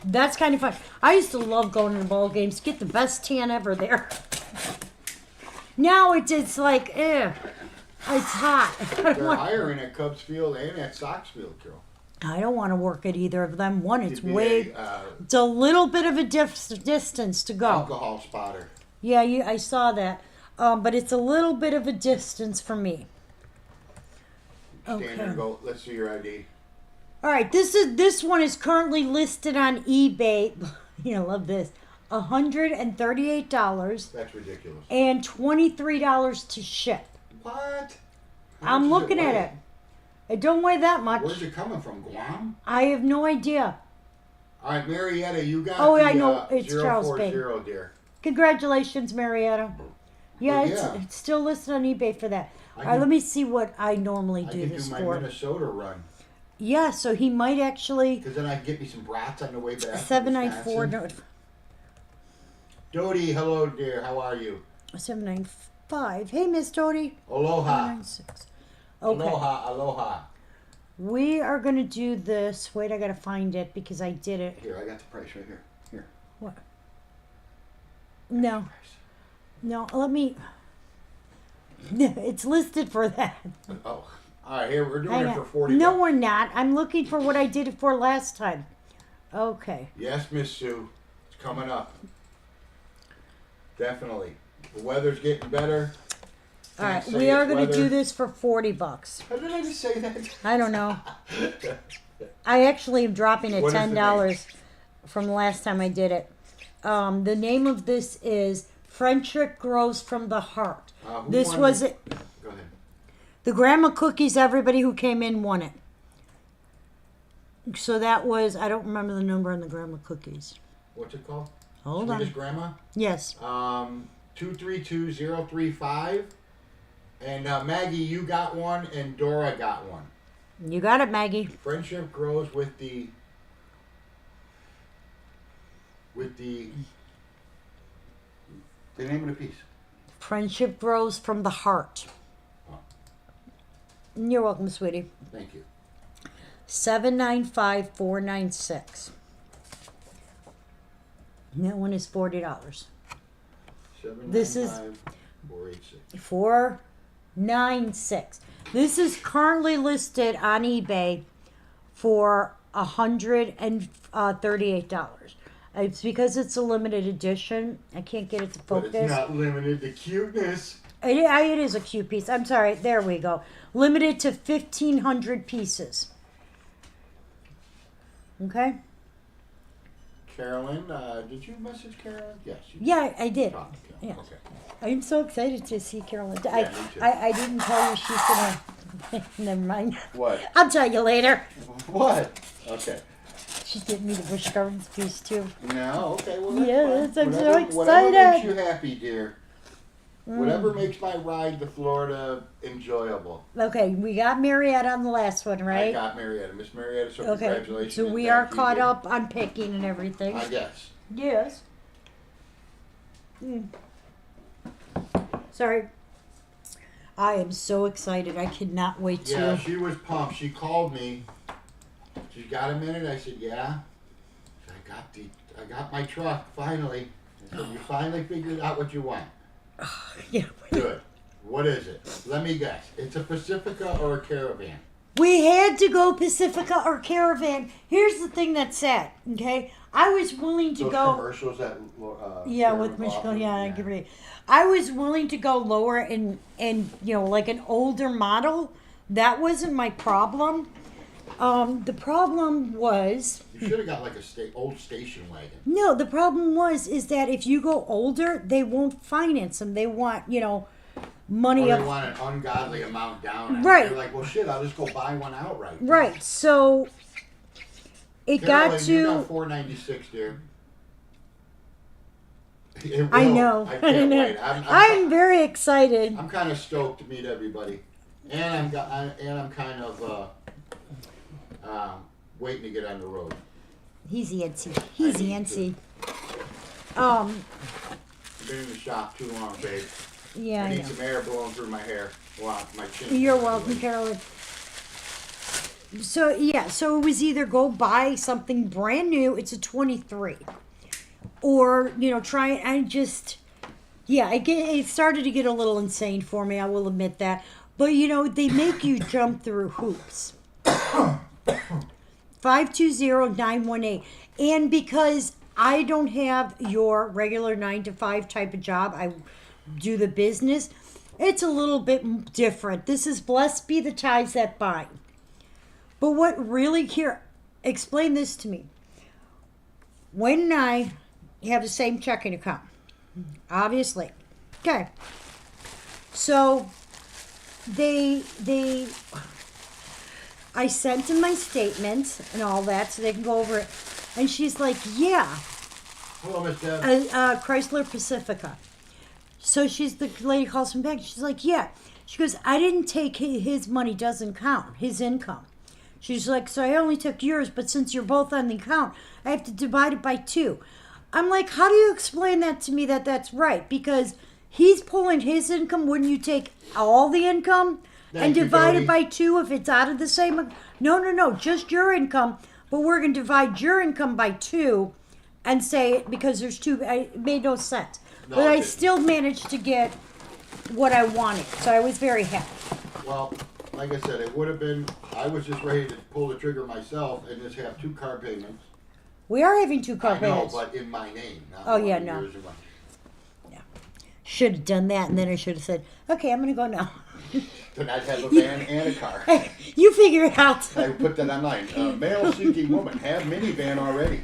That's kind of fun. I used to love going to ball games. Get the best tan ever there. Now it's like, it's hot. I don't They're want. hiring at Cubs Field and at Sox Field, Carol. I don't want to work at either of them. One, it's You'd be way. It's a little bit of a distance to go. alcohol spotter. Yeah, I saw that. But it's a little bit of a distance for me. Stand there Okay. and go, let's see your ID. All right, this one is currently listed on eBay. You know, love this. $138 That's ridiculous. and $23 to ship. What? I'm How much does looking at weigh? it. It don't weigh that much. Where's it coming from? Guam? I have no idea. All right, Marietta, you got Oh, the I know. It's Charles 040, dear. Congratulations, Marietta. Yeah, Well, yeah. It's still listed on eBay for that. All right, can- let me see what I normally I do can this do my for. Minnesota run. Yeah, so he might actually Because then I can get me some brats on the way back. from 794 Wisconsin. Dodie, hello, dear. How are you? 795. Hey, Miss Dodie. Aloha. 496. Okay. Aloha, aloha. We are going to do this. Wait, I got to find it because I did it. Here, I got the price right here. Here. What? No. No, let me. It's listed for that. Oh. All right, here, we're doing Hang it on. for 40 No, bucks. we're not. I'm looking for what I did it for last time. Okay. Yes, Miss Sue. It's coming up. Definitely. The weather's getting better. All right, Can't say we are it's going to do weather. this for $40. How did I just say that? I don't know. I actually am dropping it What is the $10 from the last time I did it. The name of this is Friendship Grows from the Heart. Who This won was the- it. Go ahead. The grandma cookies. Everybody who came in won it. So that was. I don't remember the number on the grandma cookies. What's it called? Hold Swedish on. Grandma? Yes. 232035. And Maggie, you got one, and Dora got one. You got it, Maggie. Friendship grows with the name of the piece. Friendship grows from the heart. Oh. You're welcome, sweetie. Thank you. 795496. That one is $40. This is- 795-486. 496. This is currently listed on eBay for $138. It's because it's a limited edition. I can't get it to But focus. it's not limited to cuteness. It is a cute piece. I'm sorry. There we go. Limited to 1,500 pieces. Okay? Carolyn, did you message Carolyn? Yes. You Yeah, I did. talked to Carolyn. Yeah. Okay. I'm so excited to see Carolyn. Yeah, me too. I didn't tell you she's gonna. Never mind. What? I'll tell you later. What? Okay. She's getting me the Busch Gardens piece too. No, okay. Well, Yes, fine. I'm so Whatever excited. makes you happy, dear. Whatever makes my ride to Florida enjoyable. Okay, we got Marietta on the last one, I right? got Marietta. Miss Marietta, so Okay, congratulations. so and we thank are you, caught dear. up on picking and everything. I guess. Yes. Sorry. I am so excited. I cannot wait to. Yeah, she was pumped. She called me. She got a minute. I said, yeah. I got my truck finally. I said, you finally figured out what you want. Yeah. Good. What is it? Let me guess. It's a Pacifica or a Caravan? We had to go Pacifica or Caravan. Here's the thing that's sad, okay? I was willing to Those go. commercials that Yeah, Karen with Michigan. offered, Yeah, I agree. I was willing to go lower and like an older model. That wasn't my problem. The problem was You should have got like a old station wagon. no. The problem was is that if you go older, they won't finance them. They want money Or up. they want an ungodly amount down. Right. You're like, well, shit, I'll just go buy one outright. Right. So it Carole, got you to. got $4.96, dear. It I will. know. I can't wait. I'm very excited. I'm kind of stoked to meet everybody, and I'm kind of waiting to get on the road. He's antsy. He's I need antsy. I've been in the shop too long, babe. Yeah, I I need know. some air blowing through my hair. Well, my chin. You're welcome, Carolyn. So yeah, so it was either go buy something brand new, it's a 23, or try it. It started to get a little insane for me. I will admit that, but they make you jump through hoops. 520-918, and because I don't have your regular 9 to 5 type of job, I do the business. It's a little bit different. This is blessed be the ties that bind. But what really explain this to me. Wayne and I have the same checking account, obviously. Okay. So I sent them my statements and all that so they can go over it. And she's like, yeah, Hello, Miss Deb. Chrysler Pacifica. So the lady calls him back. She's like, yeah. She goes, I didn't take his money, doesn't count, his income. She's like, so I only took yours, but since you're both on the account, I have to divide it by 2. I'm like, how do you explain that to me that that's right? Because he's pulling his income. Wouldn't you take all the income and Thank you, divide Jody. it by 2 if it's out of the same? No, just your income. But we're going to divide your income by 2 and say it because there's 2. It made no sense. No, But it I didn't. still managed to get what I wanted. So I was very happy. Well, like I said, it would have been. I was just ready to pull the trigger myself and just have 2 car payments. We are having 2 car I know, payments. but in my name. Not Oh, one yeah, of no. yours or mine. Should have done that, and then I should have said, okay, I'm going to go now. Then I'd have a van and a car. You figure it out. I put that online. Male seeking woman have minivan already.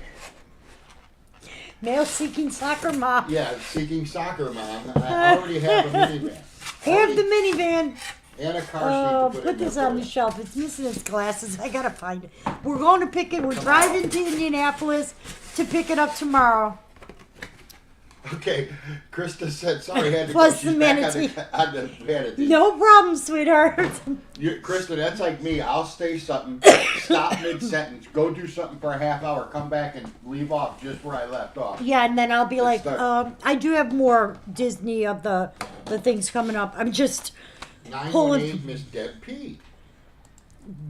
Male seeking soccer mom. Yeah, seeking soccer mom. I already have a minivan. Have the minivan. And a car Oh, seat to put in this there on for the us. shelf. It's missing its glasses. I got to find it. We're going to pick it. We're driving to Indianapolis to pick it up tomorrow. Okay, Krista said, sorry, I had to Plus go. the She's back manatee. on the manatee. No problem, sweetheart. Krista, that's like me. I'll say something, stop mid-sentence, go do something for a half hour, come back and leave off just where I left off. Yeah, and then I'll be Let's like, start. I do have more Disney of the things coming up. I'm just 918 Miss Deb P.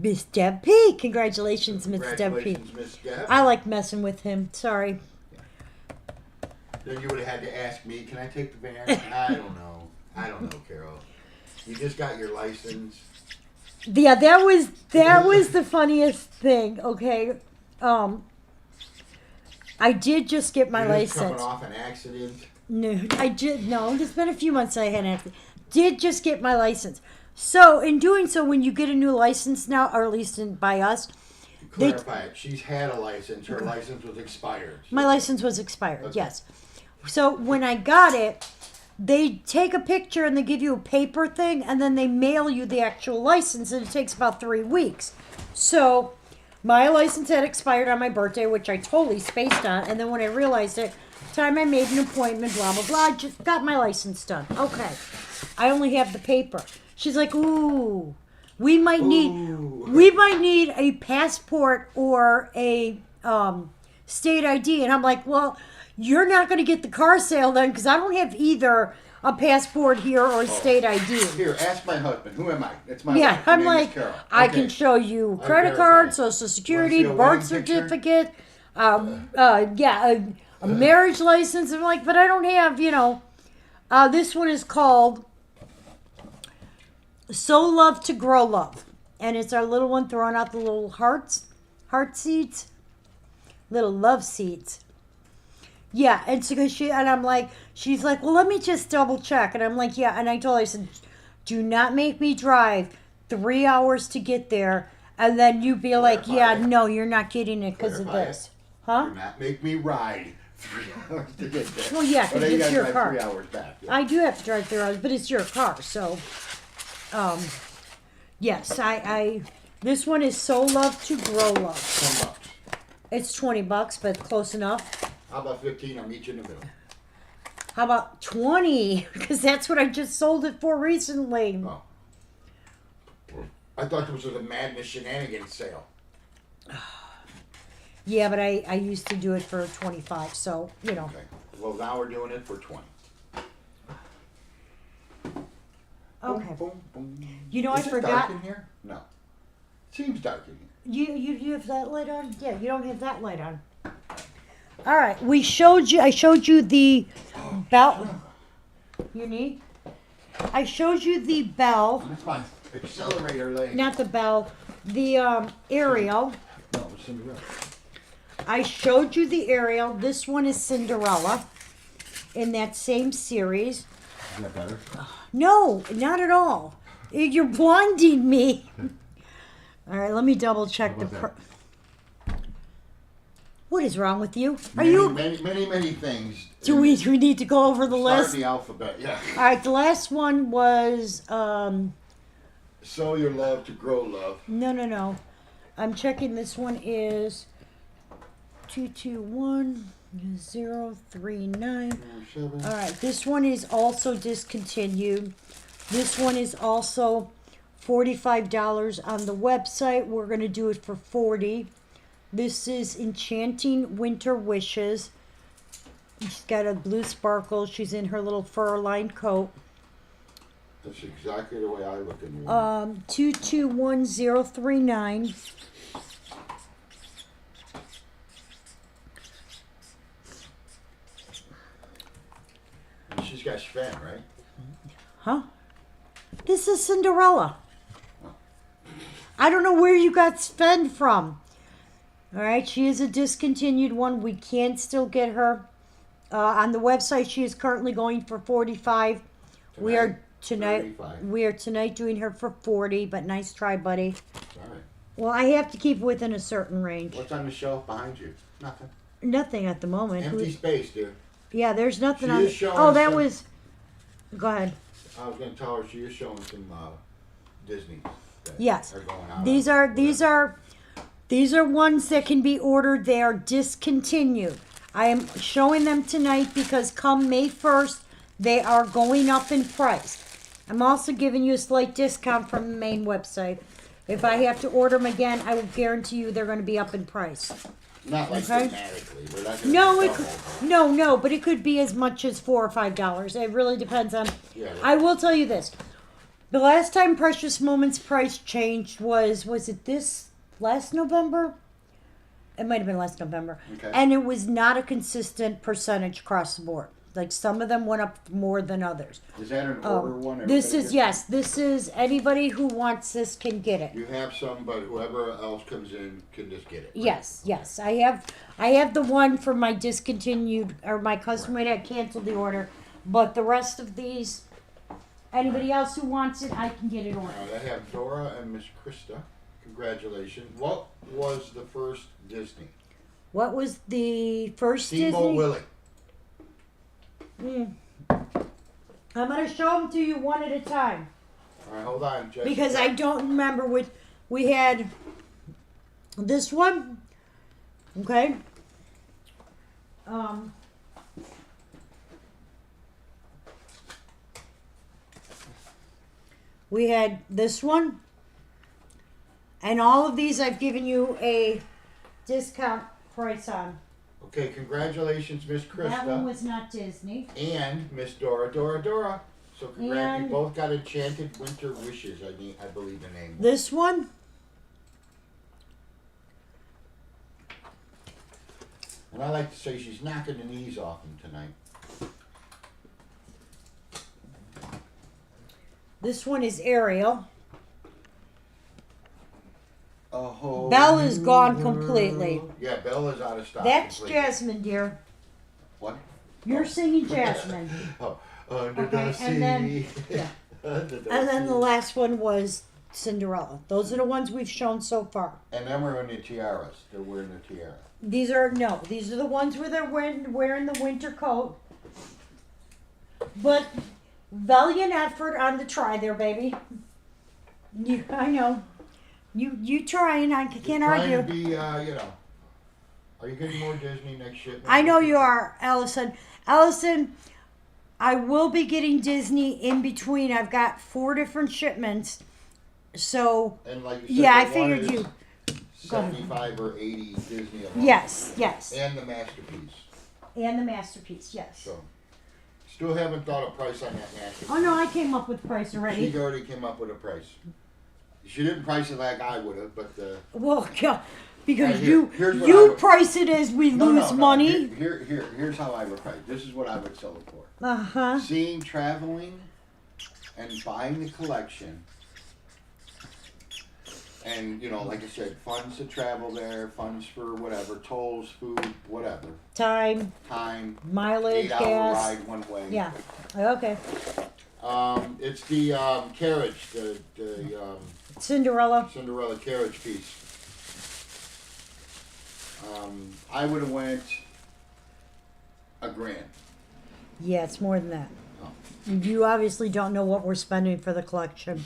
Miss Deb P. Congratulations, Miss Deb P. Congratulations, Miss Deb. I like messing with him. Sorry. Then you would have had to ask me, can I take the van? I don't know, Carol. You just got your license. Yeah, that was the funniest thing. Okay, I did just get my You're just coming license. off an accident. No, I did. No, it's been a few months I had an accident. Did just get my license. So in doing so, when you get a new license now, or at least by us, Clarify it. She's had a license. Her license was expired. my license was expired. Okay. Yes. So when I got it, they take a picture and they give you a paper thing, and then they mail you the actual license, and it takes about 3 weeks. So my license had expired on my birthday, which I totally spaced on, and then when I realized it, time I made an appointment, blah blah blah, I just got my license done. Okay, I only have the paper. She's like, ooh, we might need a passport or a state ID, and I'm like, well, you're not going to get the car sale then because I don't have either a passport here or a state ID. Here, ask my husband. Who am I? It's my Yeah, wife. Her I'm name is like, Carol. I Okay. can show you I credit verify. card, social security, see a birth wedding picture? certificate, a marriage license. I'm like, but I don't have, this one is called So Love to Grow Love. and it's our little one throwing out the little heart seeds, little love seeds. Yeah, and so I'm like, she's like, well, let me just double check, and I'm like, yeah, and I told her, I said, do not make me drive 3 hours to get there, and then you be like, Clarify yeah, it. no, you're not getting it because of Clarify this, Do huh? not make me ride 3 hours to get there. Well, yeah, 'cause But then you it's gotta your drive car. 3 hours back. Yeah. I do have to drive 3 hours, but it's your car, so yes, I this one is So Love to Grow Love. $10. It's $20, but close enough. How about 15? I'll meet you in the middle. How about 20? Because that's what I just sold it for recently. Oh. I thought this was a Madness Shenanigans sale. Yeah, but I used to do it for 25, so you know. Okay. Well, now we're doing it for 20. Okay. Boom, boom, boom. You know, Is I it dark forgot. in here? No. Seems dark in here. You have that light on? Yeah, you don't have that light on. All right, I showed you the bell. You need? I showed you the bell, That's my accelerator lane. not the bell, the aerial. No, it's Cinderella. I showed you the aerial. This one is Cinderella in that same series. Is that better? No, not at all. You're blinding me. All right, let me double check How the. about What is wrong with you? Are Many, you? many things. Do we need to go over the Start list? the alphabet, yeah. All right, the last one was Sow your love to grow love. no. I'm checking. This one is 221-039. 7. All right, this one is also discontinued. This one is also $45 on the website. We're gonna do it for $40. This is Enchanting Winter Wishes. She's got a blue sparkle. She's in her little fur-lined coat. That's exactly the way I look in the room. 221039. And she's got Sven, right? Huh? This is Cinderella. I don't know where you got Sven from. All right, she is a discontinued one. We can still get her on the website. She is currently going for 45. We are tonight. 35. We are tonight doing her for 40. But nice try, buddy. All right. Well, I have to keep within a certain range. What's on the shelf behind you? Nothing. Nothing at the moment. Empty space, dear. Yeah, there's nothing She on. is showing Oh, that some- was. Go ahead. I was going to tell her she is showing some Disney. That Yes. Are going out These on- these are ones that can be ordered. They are discontinued. I am showing them tonight because come May 1st, they are going up in price. I'm also giving you a slight discount from the main website. If I have to order them again, I will guarantee you they're going to be up in price. Not like Okay. dramatically. We're not gonna No, be it no, but it could be as much as $4 or $5. It really depends on. Yeah. I will tell you this: the last time Precious Moments price changed was it this last November? It might have been last November, Okay. and it was not a consistent percentage across the board. Like some of them went up more than others. Is that an order one? This Everybody is gets yes. This is anybody who wants this can get it. it? You have some, but whoever else comes in can just get it. right? Yes. I have the one for my discontinued or my customer that canceled the order, but the rest of these, anybody else who wants it, I can get it ordered. I have Dora and Miss Krista. Congratulations. What was the first Disney? What was the first Steamboat Disney? Willie. I'm gonna show them to you one at a time All right, hold on, Jessica. because I don't remember which. We had this one, okay. We had this one, and all of these I've given you a discount price on. Okay, congratulations, Miss That one Krista was not Disney. and Miss Dora. So you And- both got Enchanted Winter Wishes. I believe the name. This one, And I like to say she's knocking the knees off him tonight. this one is Ariel. A whole Belle is new gone world. completely. Yeah, Bella's out of stock. That's completely. Jasmine, dear. What? You're Oh. singing Jasmine. Oh, under Okay, the sea. and then- yeah. Under the And then sea. the last one was Cinderella. Those are the ones we've shown so far. And then we're in the tiaras. They're wearing the tiara. These are the ones where they're wearing the winter coat. But valiant effort on the try there, baby. I know. You trying? I can't Trying argue. to be, Are you getting more Disney next shit? I know you are, Allison. Allison, I will be getting Disney in between. I've got 4 different shipments. So, And like you said, yeah, I the one figured is you. Go ahead. 75 or 80 Disney a month. Yes. And the masterpiece. And the masterpiece, yes. So, still haven't thought a price on that masterpiece. Oh, no, I came up with the price She already. already came up with a price. She didn't price it like I would have, but Well, yeah, because Right, here's what I you would- price it as we lose money. Here's how I would price. This is what I would sell it for. Uh-huh. Seeing traveling and buying the collection, and like I said, funds to travel there, funds for whatever, tolls, food, whatever, Time, time, mileage, 8-hour gas. ride one way. Yeah. Okay. It's the carriage, the Cinderella. Cinderella carriage piece. I would have went $1,000. Yeah, it's more than that. Oh. You obviously don't know what we're spending for the collection.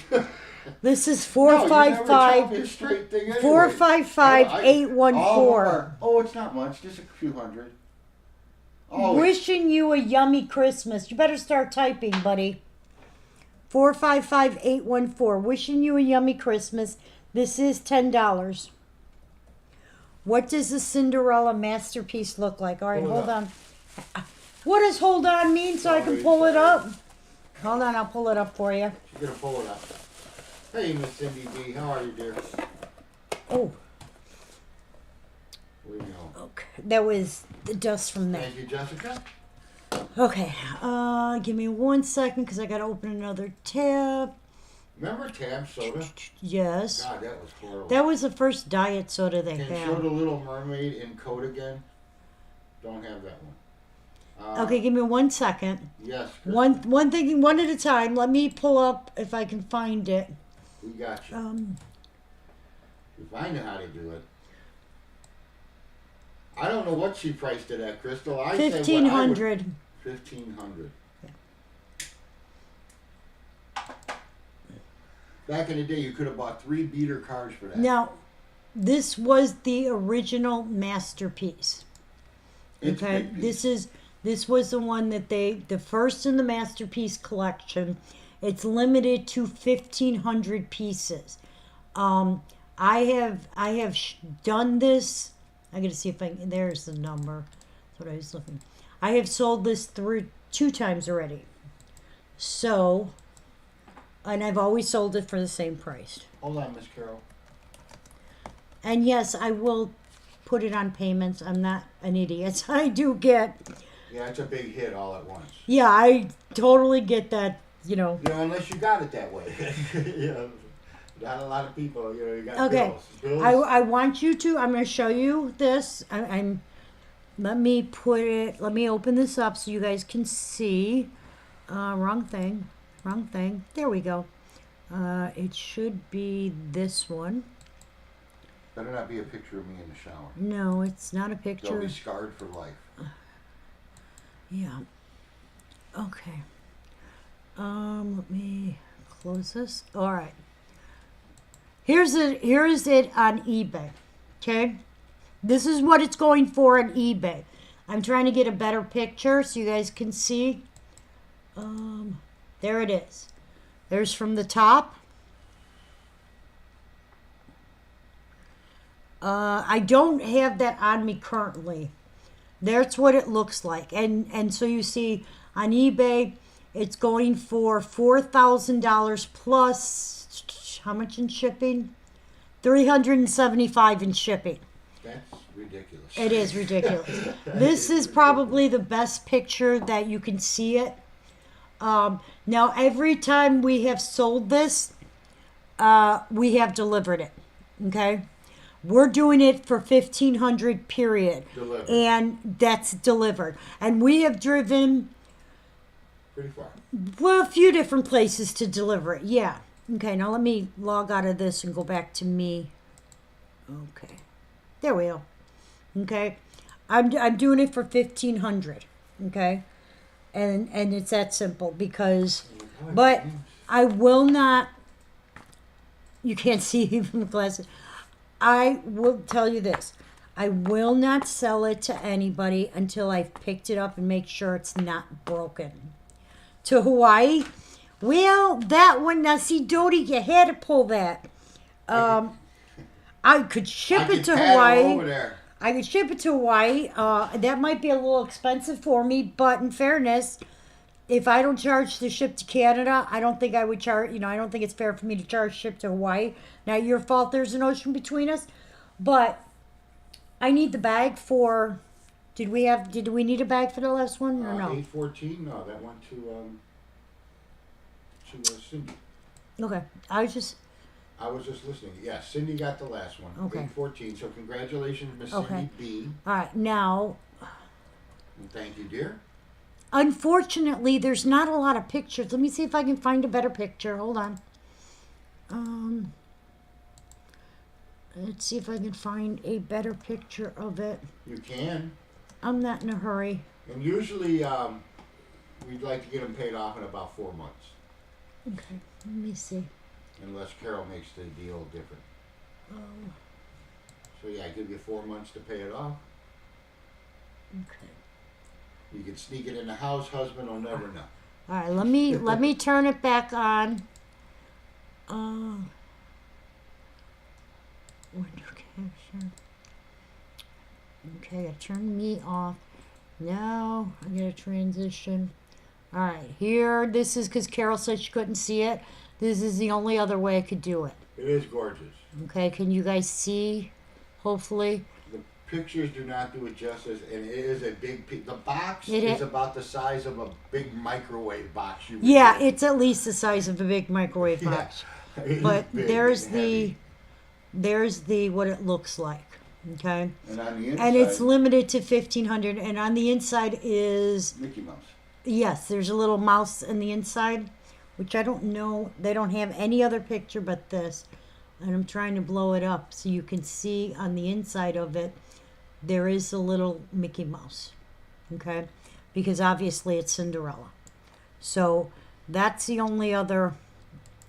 This is No, you never tell me a 455 straight thing anyway. 455 All of 814. them are- it's not much, just a few hundred. Oh, Wishing you a yummy Christmas. You better start typing, buddy. 455 814. Wishing you a yummy Christmas. This is $10. What does the Cinderella masterpiece look like? All right, Hold hold up. on. What does hold on mean so I can Sorry, pull it sorry. up? Hold on, I'll pull it up for you. She's gonna pull it up. Hey, Miss Cindy B, how are you, dear? Oh, We know. okay. That was the dust from that. Thank you, Jessica. Okay, give me 1 second because I got to open another tab. Remember Tab Soda? Yes. God, that was horrible. That was the first diet soda they Can had. show the Little Mermaid in code again? Don't have that one. Okay, give me 1 second. Yes. Chris, One thing, one at a time. Let me pull up if I can find it. We got you. If I know how to do it. I don't know what she priced it at, Crystal. I said what I would- 1,500. 1,500. Back in the day, you could have bought 3 beater cars for that. Now, this was the original masterpiece. It's a Okay, big piece. this was the one that the first in the masterpiece collection. It's limited to 1,500 pieces. I have done this. I gotta see if I can. There's the number. That's what I was looking. I have sold this through 2 times already. So, and I've always sold it for the same price. Hold on, Miss Carole. And yes, I will put it on payments. I'm not an idiot. I do get. Yeah, it's a big hit all at once. Yeah, I totally get that. You know. Unless you got it that way. Not a lot of people, you got Okay. bills. I want you to. I'm going to show you this. Let me put it. Let me open this up so you guys can see. Wrong thing. Wrong thing. There we go. It should be this one. Better not be a picture of me in the shower. No, it's not a They'll picture. be scarred for life. Yeah. Okay. Let me close this. All right. Here is it on eBay. Okay. This is what it's going for on eBay. I'm trying to get a better picture so you guys can see. There it is. There's from the top. I don't have that on me currently. That's what it looks like. And so you see on eBay, it's going for $4,000 plus how much in shipping? $375 in shipping. That's ridiculous. It is ridiculous. This is probably the best picture that you can see it. Now, every time we have sold this, we have delivered it. Okay? We're doing it for 1,500 period. Delivered. And that's delivered. And we have driven, Pretty far. well, a few different places to deliver it. Yeah. Okay, now let me log out of this and go back to me. Okay. There we go. Okay. I'm doing it for 1,500. Okay. And it's that simple because, but I will not, you can't see even the glasses. I will tell you this. I will not sell it to anybody until I've picked it up and make sure it's not broken. To Hawaii? Well, that one, now see, Dodie, you had to pull that. I could ship it to Hawaii. Over there. I could ship it to Hawaii. That might be a little expensive for me, but in fairness, if I don't charge to ship to Canada, I don't think I would charge, I don't think it's fair for me to charge ship to Hawaii. Not your fault there's an ocean between us, but I need the bag for, did we need a bag for the last one or no? 814? No, that went to Cindy. Okay, I was just, listening. Yeah, Cindy got the last one. Okay. 814. So congratulations, Miss Okay. Cindy B. all right, now, And thank you, dear. unfortunately, there's not a lot of pictures. Let me see if I can find a better picture. Hold on. Let's see if I can find a better picture of it. You can. I'm not in a hurry. And usually, we'd like to get them paid off in about 4 months. Okay, let me see. Unless Carole makes the deal different. Oh, So yeah, I give you 4 months to pay it off. okay. You can sneak it in the house. Husband will never know. All right, let me turn it back on. Window capture. Okay, I turned me off. Now I get a transition. All right, here. This is because Carole said she couldn't see it. This is the only other way I could do it. It is gorgeous. Okay, can you guys see? Hopefully. The pictures do not do it justice, and it is a big piece. The box It is i- about the size of a big microwave box. You would Yeah, get. it's at least the size of a big microwave Yeah. box. It is But big there's and the heavy. what it looks like. Okay. And on the inside, And it's limited to 1,500. And on the inside is, Mickey Mouse. yes, there's a little mouse on the inside, which I don't know. They don't have any other picture but this. And I'm trying to blow it up so you can see on the inside of it, there is a little Mickey Mouse. Okay. Because obviously it's Cinderella. So that's the only other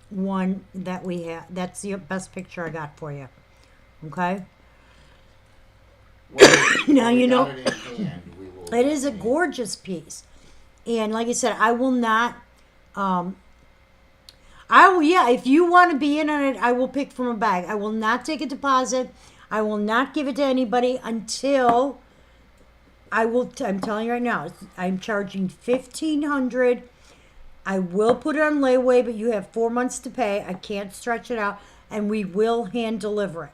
one that we have. That's the best picture I got for you. Okay. Now When we you know- got it in hand, we will It is a gorgeous piece. And like I said, I will not I will, yeah, if you want to be in on it, I will pick from a bag. I will not take a deposit. I will not give it to anybody until I'm telling you right now, I'm charging 1,500. I will put it on layaway, but you have 4 months to pay. I can't stretch it out, and we will hand deliver it.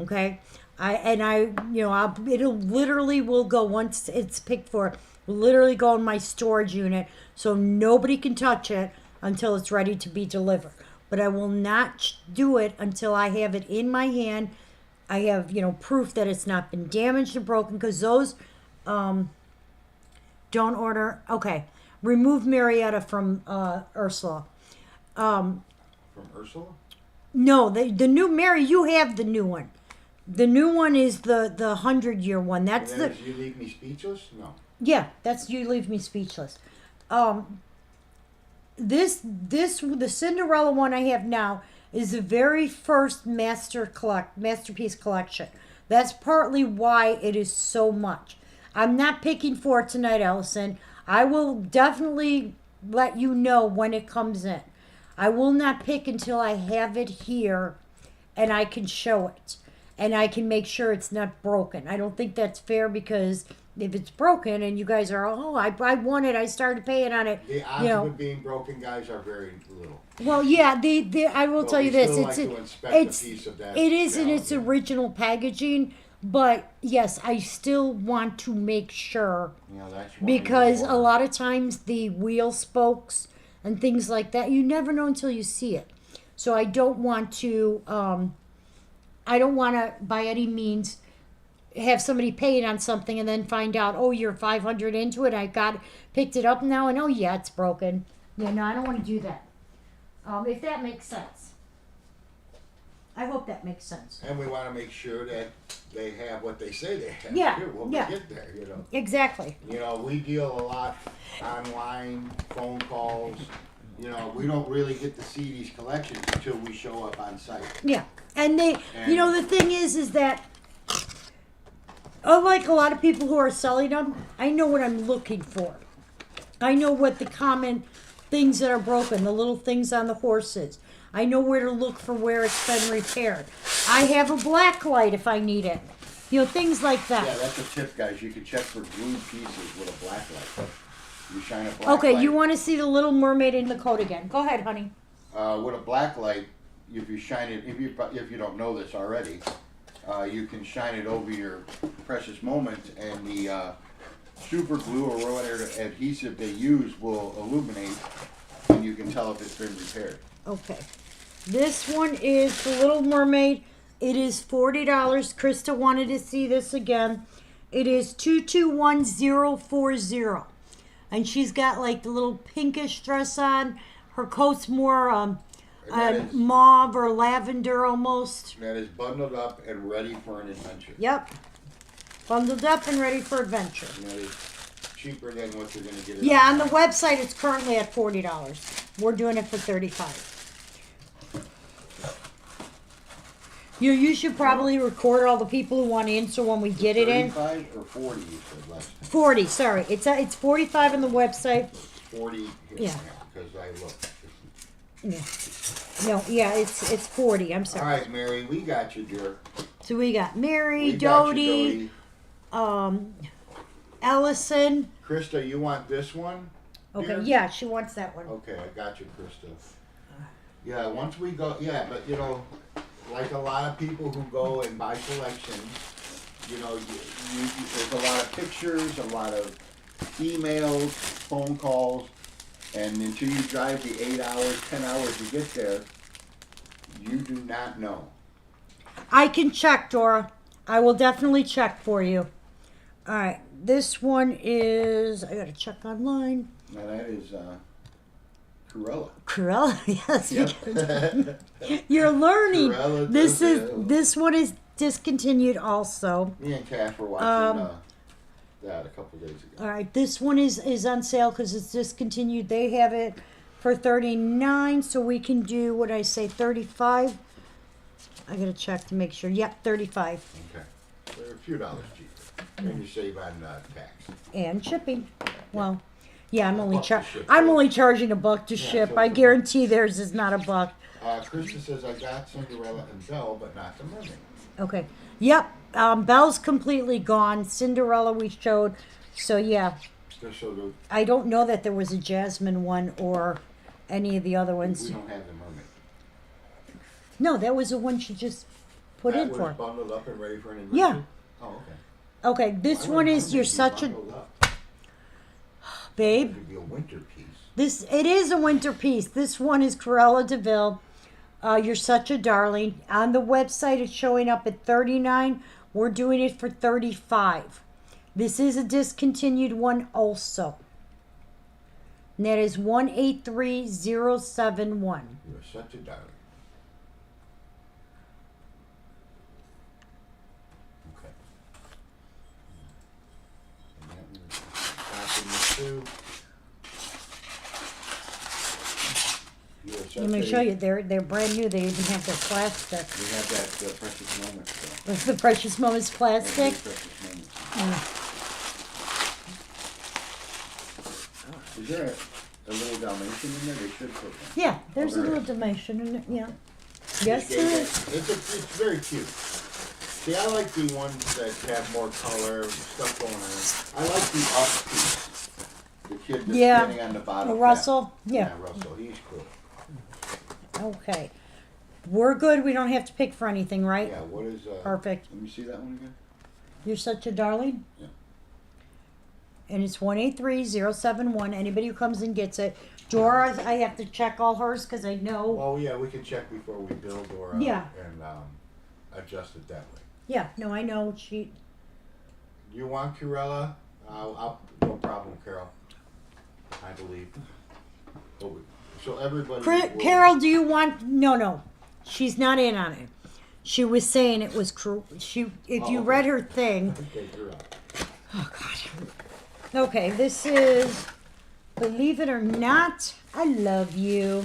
Okay? It'll literally will go once it's picked for, will literally go in my storage unit, so nobody can touch it until it's ready to be delivered. But I will not do it until I have it in my hand. I have, proof that it's not been damaged or broken, because those don't order. Okay. Remove Marietta from Ursula. From Ursula? No, the new Mary, you have the new one. The new one is the 100-year one. That's And then the is You Leave Me Speechless? No. yeah. That's You Leave Me Speechless. The Cinderella one I have now is the very first masterpiece collection. That's partly why it is so much. I'm not picking for it tonight, Allison. I will definitely let you know when it comes in. I will not pick until I have it here and I can show it. And I can make sure it's not broken. I don't think that's fair, because if it's broken and you guys are, I want it, I started paying on it. The odds of it being broken, guys, are very little. Well, yeah, I will But tell we you this. still It's like to inspect it's a piece of that it is in its value. original packaging, but yes, I still want to make sure, That's why because you a lot of times the wheel spokes and things like that, you never know until you see it. So I don't want to I don't want to, by any means, have somebody pay it on something and then find out, oh, you're 500 into it. Picked it up now, and oh yeah, it's broken. Yeah, no, I don't want to do that. If that makes sense. I hope that makes sense. And we want to make sure that they have what they say they have Yeah, too when yeah. we get there, you know. Exactly. You know, we deal a lot online, phone calls. You know, we don't really get to see these collections until we show up on site. Yeah, and you know, the thing is that, unlike a lot of people who are selling them, I know what I'm looking for. I know what the common things that are broken, the little things on the horses. I know where to look for where it's been repaired. I have a black light if I need it. You know, things like that. Yeah, that's a tip, guys. You can check for glued pieces with a black light. You shine a black light. Okay, you want to see the Little Mermaid in the coat again. Go ahead, honey. With a black light, if you shine it, if you don't know this already, you can shine it over your precious moment, and the super glue or whatever adhesive they use will illuminate, and you can tell if it's been repaired. Okay. This one is the Little Mermaid. It is $40. Krista wanted to see this again. It is 221040. And she's got like the little pinkish dress on. Her coat's more mauve or lavender almost. That is bundled up and ready for an adventure. Yep. Bundled up and ready for adventure. And that is cheaper than what you're going to get. Yeah, on the website it's currently at $40. We're doing it for $35. You should probably record all the people who want in, so when we get it in. 35 or 40, you said last time. 40. Sorry, it's 45 on the website. 40. Yeah. Because I looked. Yeah. No, yeah, it's 40. I'm All sorry. right, Mary, we got you, dear. So we got Mary, We got Dodie, you, Ellison. Krista, you want this one? Okay, dear? yeah, she wants that one. Okay, I got you, Krista. Yeah, once we go, yeah, but you know, like a lot of people who go and buy collections, you know, there's a lot of pictures, a lot of emails, phone calls, and until you drive the 8 hours, 10 hours to get there, you do not know. I can check, Dora. I will definitely check for you. All right, this one is, I gotta check online. Now that is Carole. Carole, yes. Yep. You're learning. Carole This one is discontinued also. Me and Cass were watching that a couple days ago. All right, this one is on sale because it's discontinued. They have it for $39, so we can do what I say, $35. I gotta check to make sure. Yep, $35 Okay, they're a few dollars cheaper, and you save on tax. and shipping. Well, yeah, I'm only $1 to ship. I'm only charging $1 to Yeah, ship. so I it's $1. guarantee theirs is not $1. Krista says I got Cinderella and Belle, but not the mermaid. Okay. Yep. Belle's completely gone. Cinderella we showed. So yeah, So I don't know that there was a Jasmine one or any of the other ones. we don't have the mermaid. No, that was the one she just put in That for. was bundled up and ready for an adventure? Yeah. Oh, okay. Okay, this Why one would is mermaid you're be such a bundled up? babe. It could be a winter piece. It is a winter piece. This one is Cruella DeVille. You're such a darling. On the website, it's showing up at $39. We're doing it for $35. This is a discontinued one also. And that is 183071. You're such a darling. Okay. And that was passing the two. You are such Let me a- show you. They're brand new. They even have their plastic. We have that precious moment. So. What's the Precious Moments plastic? Precious moment. Mm. Is there a little Dalmatian in there? They should put one. Yeah, there's a there little is. Dalmatian in it. Yeah. Yes, It's, there is. it's very cute. See, I like the ones that have more color, stuff going on. I like the up piece. The kid that's Yeah. standing on the bottom. Russell? Yeah. Yeah, Russell. He's cool. Okay. We're good. We don't have to pick for anything, right? Yeah, what is... Perfect. Let me see that one again. You're such a darling. Yeah. And it's 183071. Anybody who comes and gets it. Dora, I have to check all hers because I know. Well, yeah, we can check before we build or... Yeah. And adjust it that way. Yeah, no, I know. She. You want Corella? No problem, Carol. I believe. So everybody. Carol, do you want? No. She's not in on it. She was saying it was she. If you okay. read her thing. Okay, you're up. Oh God. Okay, this is. Believe it or not, I love you.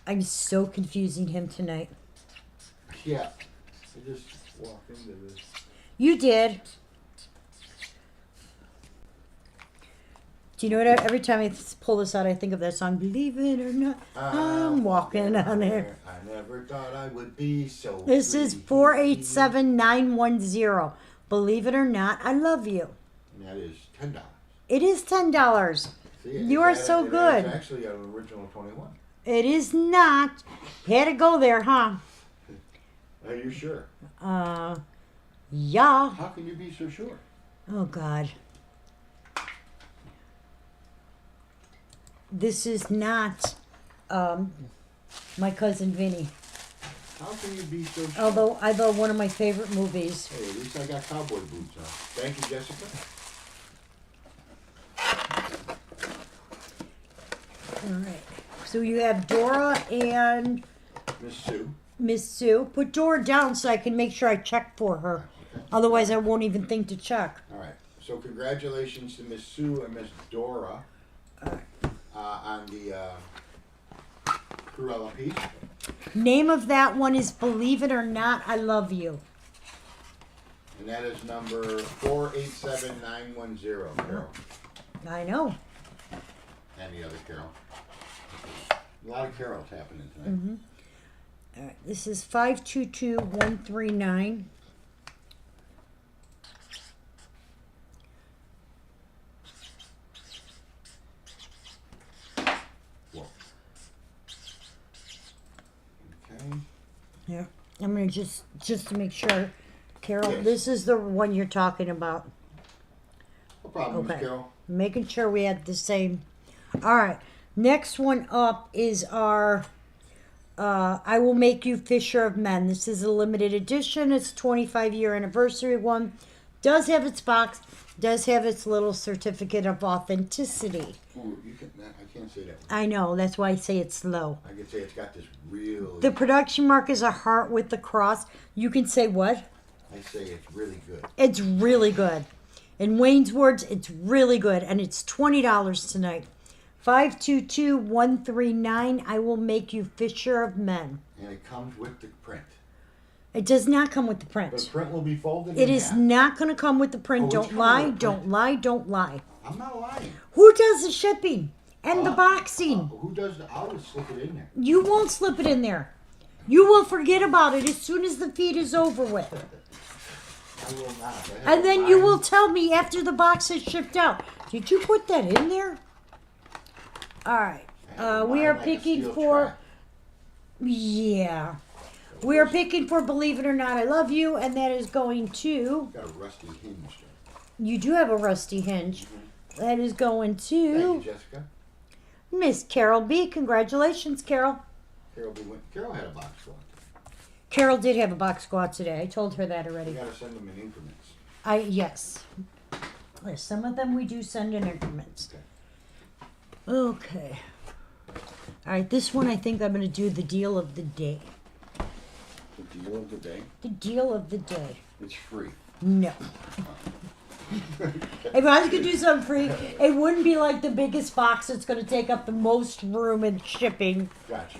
I'm so confusing him tonight. Yeah. I just walked into this. You did. Do you know what? Every time I pull this out, I think of that song. Believe it or not, I'm walking on air. I never thought I would be so. This is 487910. Believe it or not, I love you. And that is $10. It is $10. See, You are so good. It's actually an original 21. It is not. Had to go there, huh? Are you sure? Yeah. How can you be so sure? Oh God. This is not my cousin Vinny. How can you be so sure? Although one of my favorite movies. Hey, at least I got cowboy boots on. Thank you, Jessica. All right. So you have Dora and Miss Sue. Miss Sue. Put Dora down so I can make sure I check for her. Okay. Otherwise, I won't even think to check. All right. So congratulations to Miss Sue and Miss Dora on the Cruella piece. Name of that one is Believe It or Not, I Love You. And that is number 487910, Carol. I know. And the other Carol. A lot of Carols happening tonight. Mm-hmm. All right. This is 522139. Whoa. Okay. Yeah. I'm gonna just to make sure, Carol. Yes. This is the one you're talking about. No problem, Miss Okay. Carol. Making sure we had the same. All right. Next one up is our I Will Make You Fisher of Men. This is a limited edition. It's 25-year anniversary one. Does have its box. Does have its little certificate of authenticity. Ooh, I can't say that. I know. That's why I say it's slow. I can say it's got this real. The production mark is a heart with the cross. You can say what? I say it's really good. It's really good. In Wayne's words, it's really good. And it's $20 tonight. 522139. I Will Make You Fisher of Men. And it comes with the print. It does not come with the print. The print will be folded It in is half. not going to come with the print. Oh, it's Don't coming lie, with the don't print. lie, don't lie. I'm not lying. Who does the shipping and the boxing? Who does the? I'll just slip it in there. You won't slip it in there. You will forget about it as soon as the feed is over with. I will not. I have And a then you line. will tell me after the box is shipped out. Did you put that in there? All right. I have a We line are like a picking steel for. trap. Yeah. We are picking for Believe It or Not, I Love You. And that is going to. Got a rusty hinge. There. You do have a rusty hinge. That is going Thank to you, Jessica. Miss Carol B. Congratulations, Carol. Carol had a box squat. Carol did have a box squat today. I told her that You already. got to send them in increments. Yes. Yes, some of them we do send in increments. Okay. Okay. All right, this one I think I'm going to do the deal of the day. The deal of the day. The deal of the day. It's free. No. If I was going to do something free, it wouldn't be like the biggest box that's going to take up the most room in shipping. Gotcha.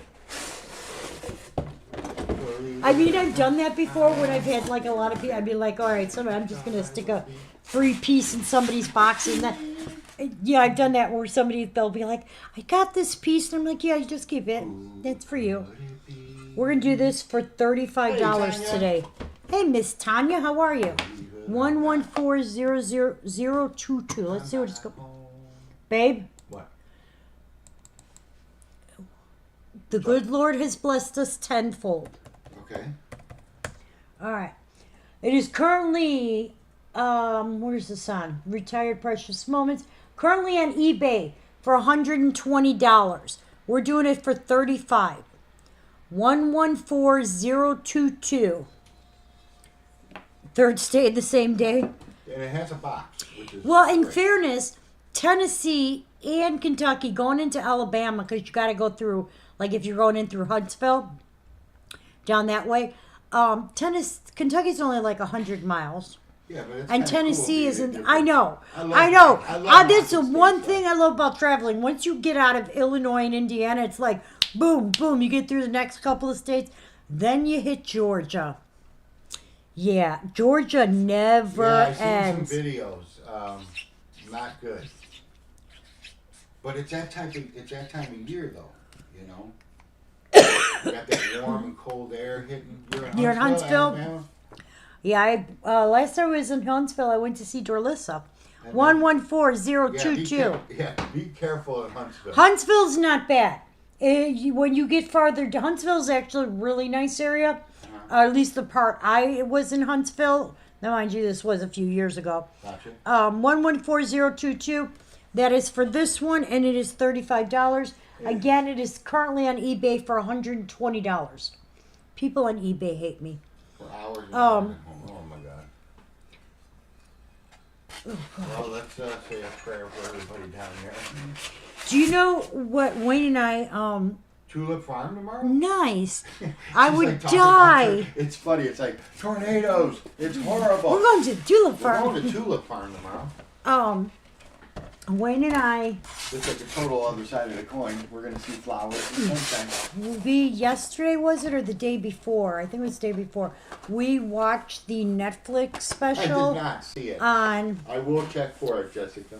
I mean, I've done that before when I've had like a lot of people. I'd be like, all right, so I'm just going to stick a free piece in somebody's box. And that, yeah, I've done that where they'll be like, I got this piece. And I'm like, yeah, you just keep it. It's for you. We're going to do this for $35 Hey, today. Hey, Miss Tanya, how are you? 1140022. Let's see what it's going. Babe, What? the good Lord has blessed us tenfold. Okay. All right. It is currently, where's this on? Retired Precious Moments. Currently on eBay for $120. We're doing it for $35. 114022. Third state the same day. And it has a box, which is Well, in great. fairness, Tennessee and Kentucky going into Alabama, because you got to go through, like if you're going in through Huntsville, down that way. Kentucky's only like 100 miles. Yeah, but it's And kinda Tennessee cool being isn't. different. I know. I love- I know. I love That's the mountain one states, thing I love about traveling. Once you get out of Illinois and Indiana, it's like boom, boom. You get through the next couple of states, then you hit Georgia. Yeah, Georgia never Yeah, I've seen ends. some videos. Not good. But it's that time of year though, you know. You got that warm and cold air hitting. You're in Huntsville? Alabama? Yeah, last time I was in Huntsville, I went to see Dorlissa. And then- 114022. Be careful in Huntsville. Huntsville's not bad. When you get farther, Huntsville's actually a really nice area. At least the part I was in Huntsville. Now, mind you, this was a few years ago. Gotcha. 114022. That is for this one, and it is $35. Yeah. Again, it is currently on eBay for $120. People on eBay hate me. For hours and Um, hours at home. Oh my God. Well, let's say a prayer for everybody down there. Do you know what Wayne and I? Tulip Farm tomorrow? Nice. I She's would like talking about die. It's funny. It's like tornadoes. It's horrible. We're going to Tulip We're Farm. going to Tulip Farm tomorrow. Wayne and I It's like the total other side of the coin. We're gonna see flowers and sunshine. will be yesterday, was it, or the day before? I think it was the day before. We watched the Netflix I special did not see it. on. I will check for it, Jessica.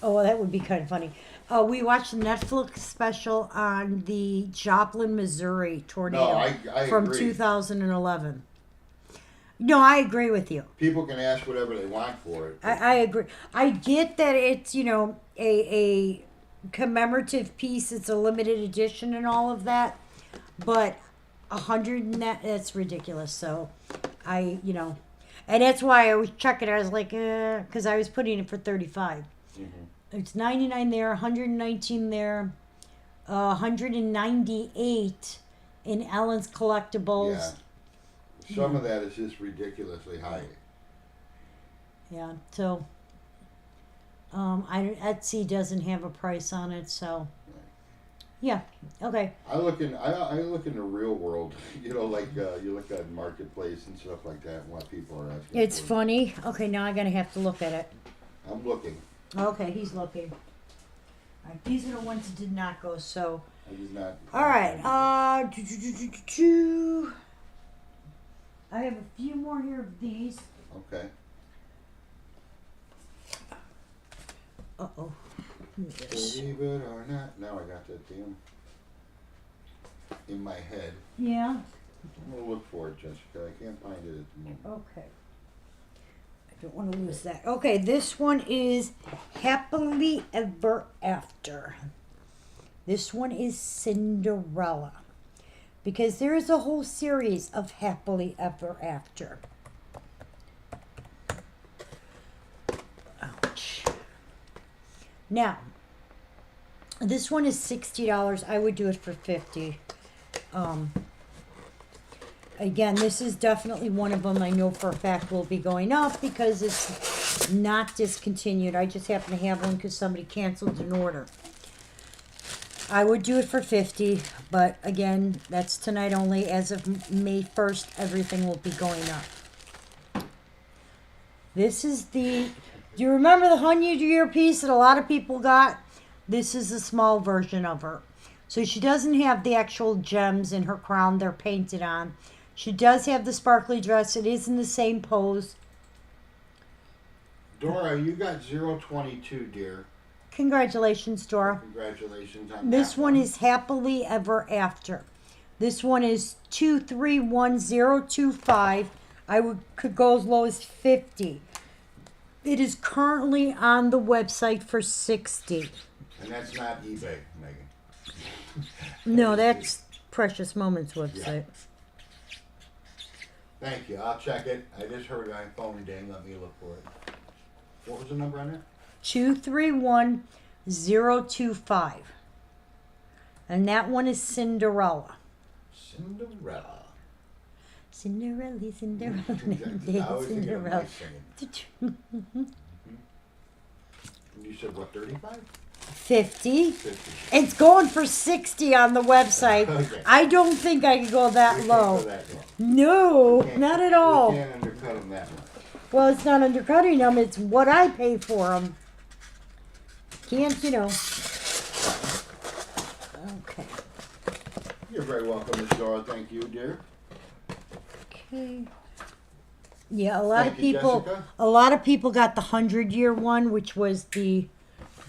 Oh, well, that would be kind of funny. We watched the Netflix special on the Joplin, Missouri tornado No, I from agree. 2011. No, I agree with you. People can ask whatever they want for it. I agree. I get that it's, a commemorative piece. It's a limited edition and all of that. But 100 and that's ridiculous. So and that's why I was checking. I was like, because I was putting it for 35. Mhm. It's 99 there, 119 there, 198 in Ellen's Collectibles. Yeah. Some of that is just ridiculously high. Yeah, so Etsy doesn't have a price on it, so yeah, okay. I look in the real world. You look at marketplace and stuff like that, and what people are asking. It's for. funny. Okay, now I'm gonna have to look at it. I'm looking. Okay, he's looking. All right, these are the ones that did not go. So I did not. all right, I have a few more here of these. Okay. Uh-oh. Believe it or not. Now I got that damn in my head. Yeah. I'm gonna look for it, Jessica. I can't find it at the moment. Okay. I don't want to lose that. Okay, this one is Happily Ever After. This one is Cinderella. Because there is a whole series of Happily Ever After. Ouch. Now, this one is $60. I would do it for $50. Again, this is definitely one of them I know for a fact will be going up because it's not discontinued. I just happen to have one because somebody canceled an order. I would do it for $50, but again, that's tonight only. As of May 1st, everything will be going up. This is do you remember the 100-year piece that a lot of people got? This is a small version of her. So she doesn't have the actual gems in her crown. They're painted on. She does have the sparkly dress. It is in the same pose. Dora, you got 022, dear. Congratulations, Dora. Congratulations on This that one is Happily Ever After. This one is 231025. Could go as low as 50. It is currently on the website for 60. And that's not eBay, Megan. No, that's Precious Moments website. Thank you. I'll check it. I just heard my phone ding. Let me look for it. What was the number on it? 231025. And that one is Cinderella. Cinderella. Cinderella, Cinderella, Exactly. I was thinking of Cinderella. my singing. You said what, 35? 50. 50. It's going for 60 on the website. Okay. I don't think I could go that We low. can't go that low. No, Can't- not at all. We can't undercut them that much. Well, it's not undercutting them. It's what I pay for them. Can't, you know. Okay. You're very welcome, Miss Dora. Thank you, dear. Okay. Yeah, a lot Thank of you, people. Jessica. A lot of people got the 100-year one, which was the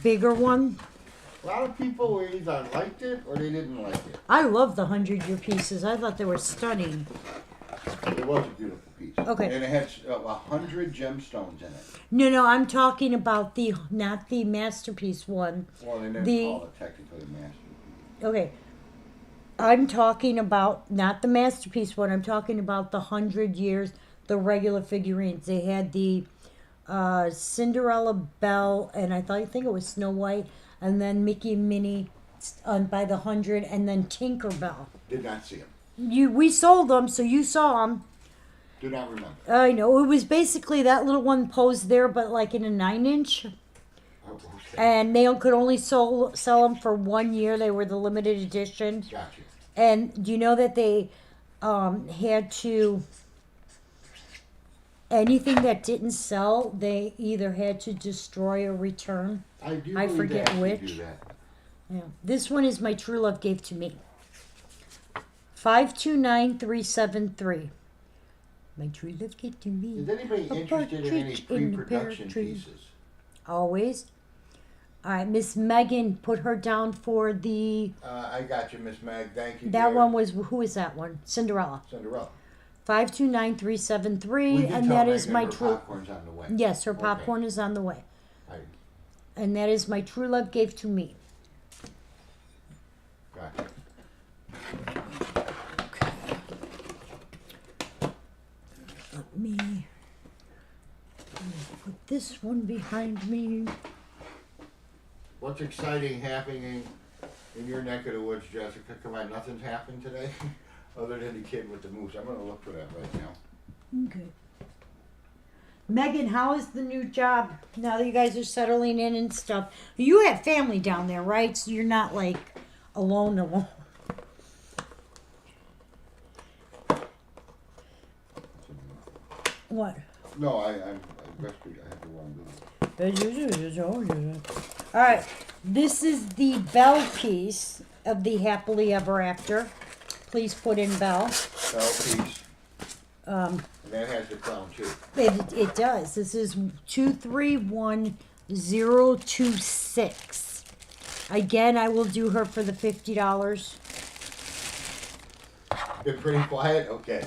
bigger one. A lot of people either liked it or they didn't like it. I love the 100-year pieces. I thought they were stunning. It was a beautiful piece. Okay. And it had 100 gemstones in it. No, I'm talking about not the masterpiece one. Well, they never The- call it technically a masterpiece. Okay. I'm talking about not the masterpiece one. I'm talking about the 100 years, the regular figurines. They had the Cinderella, Belle, and I think it was Snow White, and then Mickey and Minnie by the 100, and then Tinkerbell. Did not see him. We sold them, so you saw them. Do not remember. I know it was basically that little one posed there, but like in a 9-inch. Oh, okay. And they could only sell them for 1 year. They were the limited edition. Gotcha. And do you know that they had to, anything that didn't sell, they either had to destroy or return. I do I believe forget they actually which. do that. Yeah. This one is my true love gave to me. 529373. My true love gave to me. Is anybody A interested in any partridge in the pear pre-production tree. pieces? Always. All right, Miss Megan, put her down for the. I got you, Miss Meg. Thank you. That dear. one was, who is that one? Cinderella. Cinderella. 529373, We did and tell that is Megan my her true. popcorn's on the way. Yes, her Okay. popcorn is on the way, I and that is my true love gave to me. got you. Let me put this one behind me. What's exciting happening in your neck of the woods, Jessica? Come on, nothing's happened today? Other than the kid with the moose. I'm going to look for that right now. Okay. Megan, how is the new job now that you guys are settling in and stuff? You have family down there, right? So you're not like alone. What? No, I rescued. I have the wrong move. All right. This is the Belle piece of the Happily Ever After. Please put in Belle. Bell piece. And that has the crown too. It does. This is 231026. Again, I will do her for the $50. Been pretty quiet? Okay.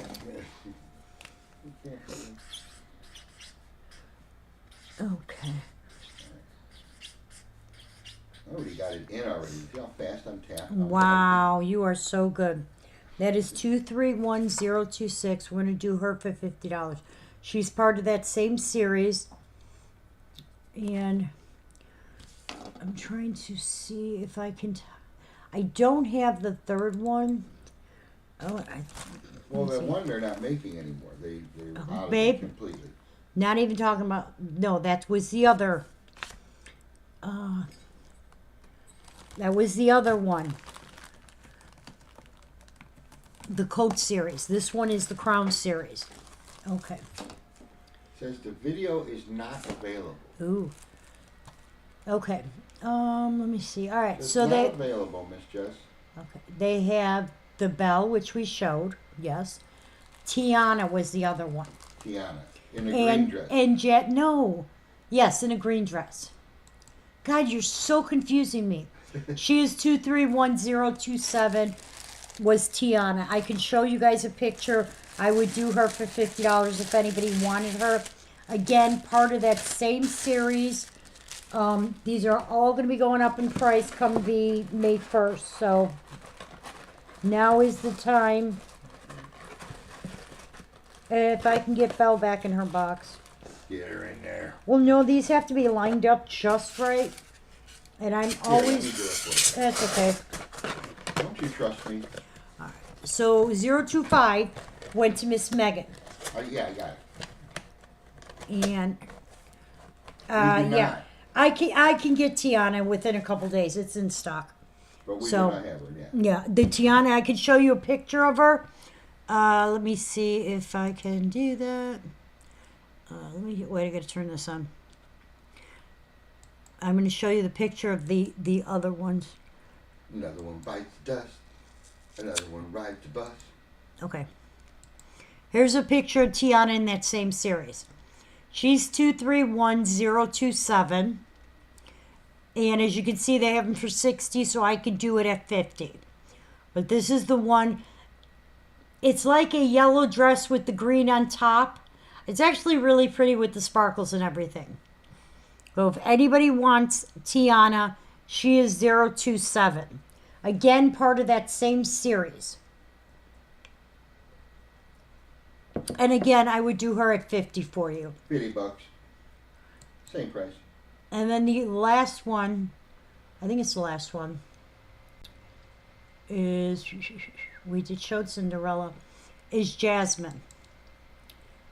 Okay. I already got it in already. See how fast I'm tapping? Wow, you are so good. That is 231026. We're going to do her for $50. She's part of that same series. And I'm trying to see if I can. I don't have the third one. Oh, Well, let me that see. one they're not making anymore. They're out of babe. it completely. Not even talking about. No, that was the other. That was the other one. The coat series. This one is the crown series. Okay. Says the video is not available. Ooh. Okay. Let me see. All right. It's So not they. available, Miss Jess. Okay. They have the Belle, which we showed. Yes. Tiana was the other one. Tiana in a green dress. And Jet. No. Yes, in a green dress. God, you're so confusing me. She is 231027. Was Tiana. I can show you guys a picture. I would do her for $50 if anybody wanted her. Again, part of that same series. These are all going to be going up in price come the May 1st. So now is the time. If I can get Belle back in her box. Get her in there. Well, no, these have to be lined up just right. And I'm Here, let me do it always... for That's okay. you. Don't you trust me? So 025 went to Miss Megan. Yeah, I got it. And We do yeah. not, I can get Tiana within a couple days. It's in stock. but we So- do not have her yet. Yeah, the Tiana, I can show you a picture of her. Let me see if I can do that. Wait, I gotta turn this on. I'm gonna show you the picture of the other ones. Another one bites the dust. Another one rides the bus. Okay. Here's a picture of Tiana in that same series. She's 231027. And as you can see, they have them for 60, so I could do it at 50. But this is the one. It's like a yellow dress with the green on top. It's actually really pretty with the sparkles and everything. So if anybody wants Tiana, she is 027. Again, part of that same series. And again, I would do her at 50 for you. $50. Same price. And then the last one, I think it's the last one, is, we did show Cinderella, is Jasmine.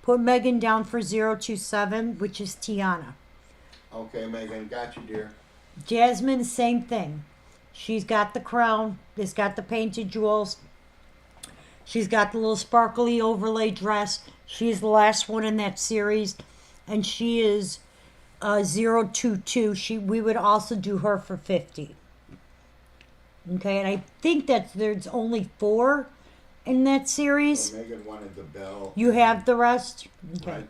Put Megan down for 027, which is Tiana. Okay, Megan, got you, dear. Jasmine, same thing. She's got the crown, it's got the painted jewels. She's got the little sparkly overlay dress. She's the last one in that series. And she is 022. We would also do her for 50. Okay, and I think that there's only 4 in that series. So Megan wanted the bell. You have the rest? Okay.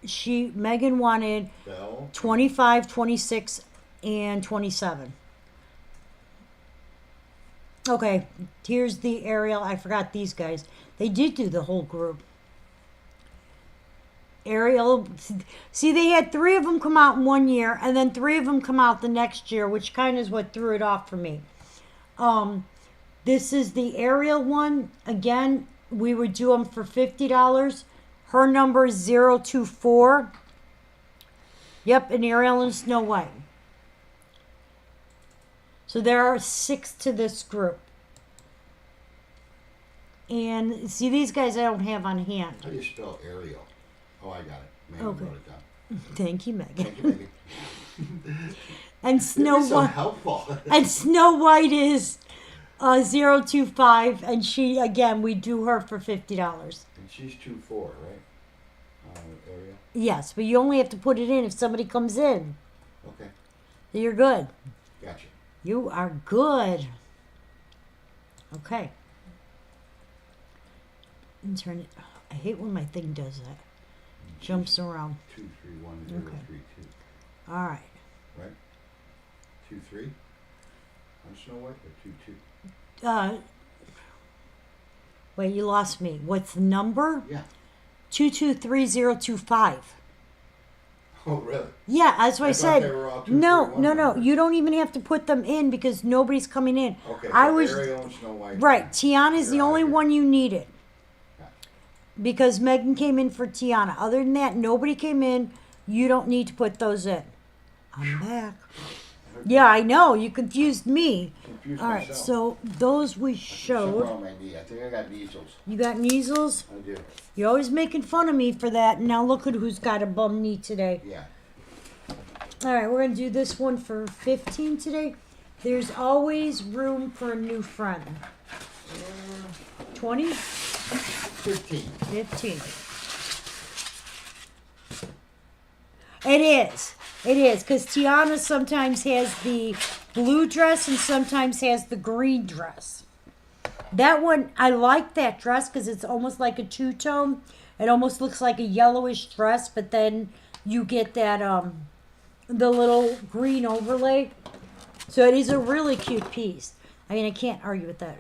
Right. Megan wanted Bell. 25, 26, and 27. Okay, here's the Ariel. I forgot these guys. They did do the whole group. Ariel, see, they had 3 of them come out in 1 year, and then 3 of them come out the next year, which kind of is what threw it off for me. This is the Ariel one. Again, we would do them for $50. Her number is 024. Yep, and Ariel and Snow White. So there are 6 to this group. And see, these guys I don't have on hand. How do you spell Ariel? Oh, I got it. Megan Okay. wrote it down. Thank you, Megan. Thank you, Megan. And Snow You're so White. helpful. And Snow White is 025, and she, again, we do her for $50. And she's 2'4", right? Ariel. Yes, but you only have to put it in if somebody comes in. Okay. You're good. Gotcha. You are good. Okay. And turn it. I hate when my thing does that. Jumps around. 231032. All right. Right. 23. On Snow White or 22. Wait, you lost me. What's the number? Yeah. 223025. Oh, really? Yeah, that's what I I thought they said. were all 2, No, 3, 1 no, no. numbers. You don't even have to put them in because nobody's coming in. Okay. So I was Ariel and Snow White. right. Tiana's the You're out only here. one you needed Gotcha. because Megan came in for Tiana. Other than that, nobody came in. You don't need to put those in. I'm back. Yeah, I know. You confused me. Confused All right, myself. so those we Something showed. wrong with my knee. I think I got measles. You got measles? I do. You're always making fun of me for that. Now look at who's got a bum knee today. Yeah. All right, we're going to do this one for 15 today. There's always room for a new friend. 20? 15. 15. It is. It is, because Tiana sometimes has the blue dress and sometimes has the green dress. That one, I like that dress because it's almost like a two-tone. It almost looks like a yellowish dress, but then you get that, the little green overlay. So it is a really cute piece. I mean, I can't argue with that.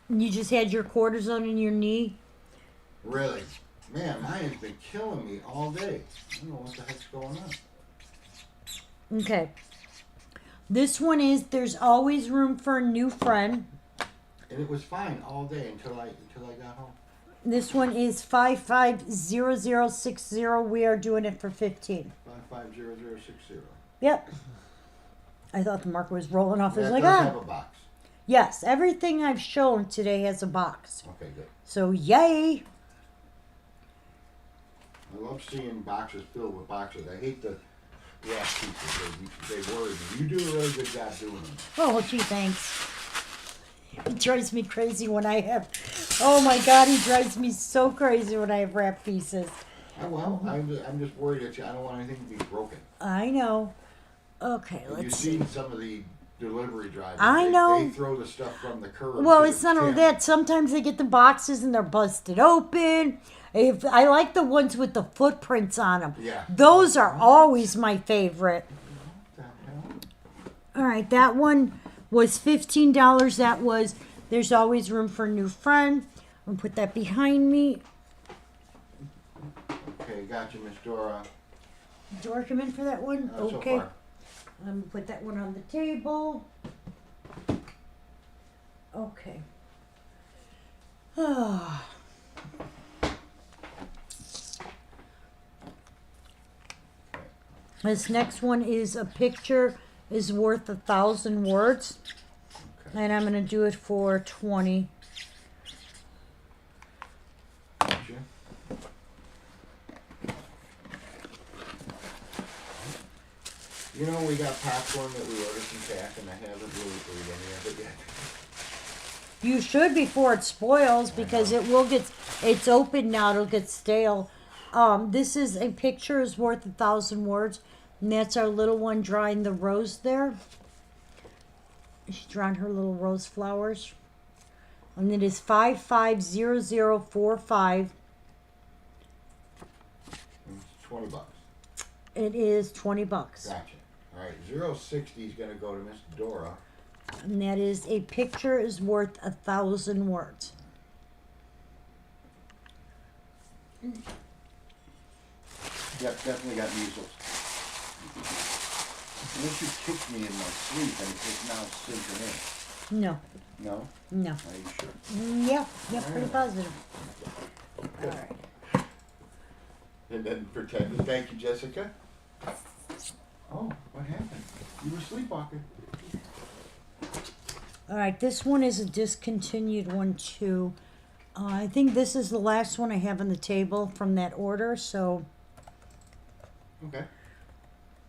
You just had your quarters on in your knee. Really? Man, mine has been killing me all day. I don't know what the heck's going on. Okay. This one is There's Always Room for a New Friend. And it was fine all day until I got home. This one is 550060. We are doing it for 15. 550060. Yep. I thought the marker was rolling off. I was That like, does ah. have a box. Yes, everything I've shown today has a box. Okay, good. So yay! I love seeing boxes filled with boxes. I hate the wrap pieces. They worry me. You do a really good job doing them. Oh, gee, thanks. It drives me crazy when I have. Oh my God, he drives me so crazy when I have wrap pieces. I'm just worried that I don't want anything to be broken. I know. Okay, And you've let's see. seen some of the delivery drivers. I know. They throw the stuff from the curb. Well, to it's the not only tin. that. Sometimes they get the boxes and they're busted open. If I like the ones with the footprints on them. Yeah. Those are always my favorite. What the hell? All right, that one was $15. That was There's Always Room for a New Friend. I'm gonna put that behind me. Okay, gotcha, Miss Dora. Dora, come in for that one. So Okay. far. I'm gonna put that one on the table. Okay. This next one is A Picture is Worth 1,000 Words. Okay. And I'm going to do it for 20. Gotcha. You know, we got popcorn that we ordered from Tack, and I haven't really ate any of it yet. You should before it spoils because it will get, it's open now, it'll get stale. This is A Picture is Worth 1,000 Words. And that's our little one drawing the rose there. She's drawing her little rose flowers. And it is 550045. It's $20. It is $20. Gotcha. All right, 060 is going to go to Miss Dora. And that is A Picture is Worth 1,000 Words. Yep, definitely got measles. Unless you kicked me in my sleep and it's now sinking in. No, No? no. Are you sure? Yeah, pretty positive. All right. And then pretend. Thank you, Jessica. Oh, what happened? You were sleepwalking. All right, this one is a discontinued one too. I think this is the last one I have on the table from that order, so Okay.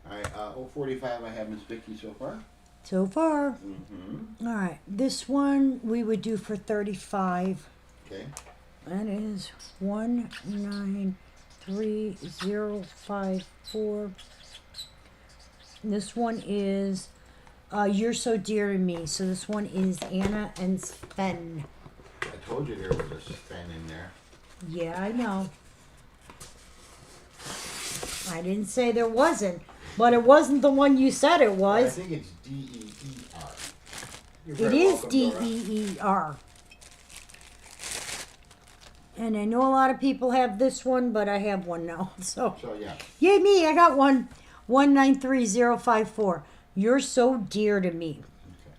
All right, 045, I have Miss Vicky so far. so far. Mm-hmm. All right, this one we would do for 35. Okay. That is 193054. This one is You're So Dear to Me. So this one is Anna and Sven. I told you there was a Sven in there. Yeah, I know. I didn't say there wasn't, but it wasn't the one you said it I was. think it's D-E-E-R. You're It very is welcome, Dora. DEER. And I know a lot of people have this one, but I have one now. So, So, yeah. yay me, I got one. 193054. You're So Dear to Me. Okay.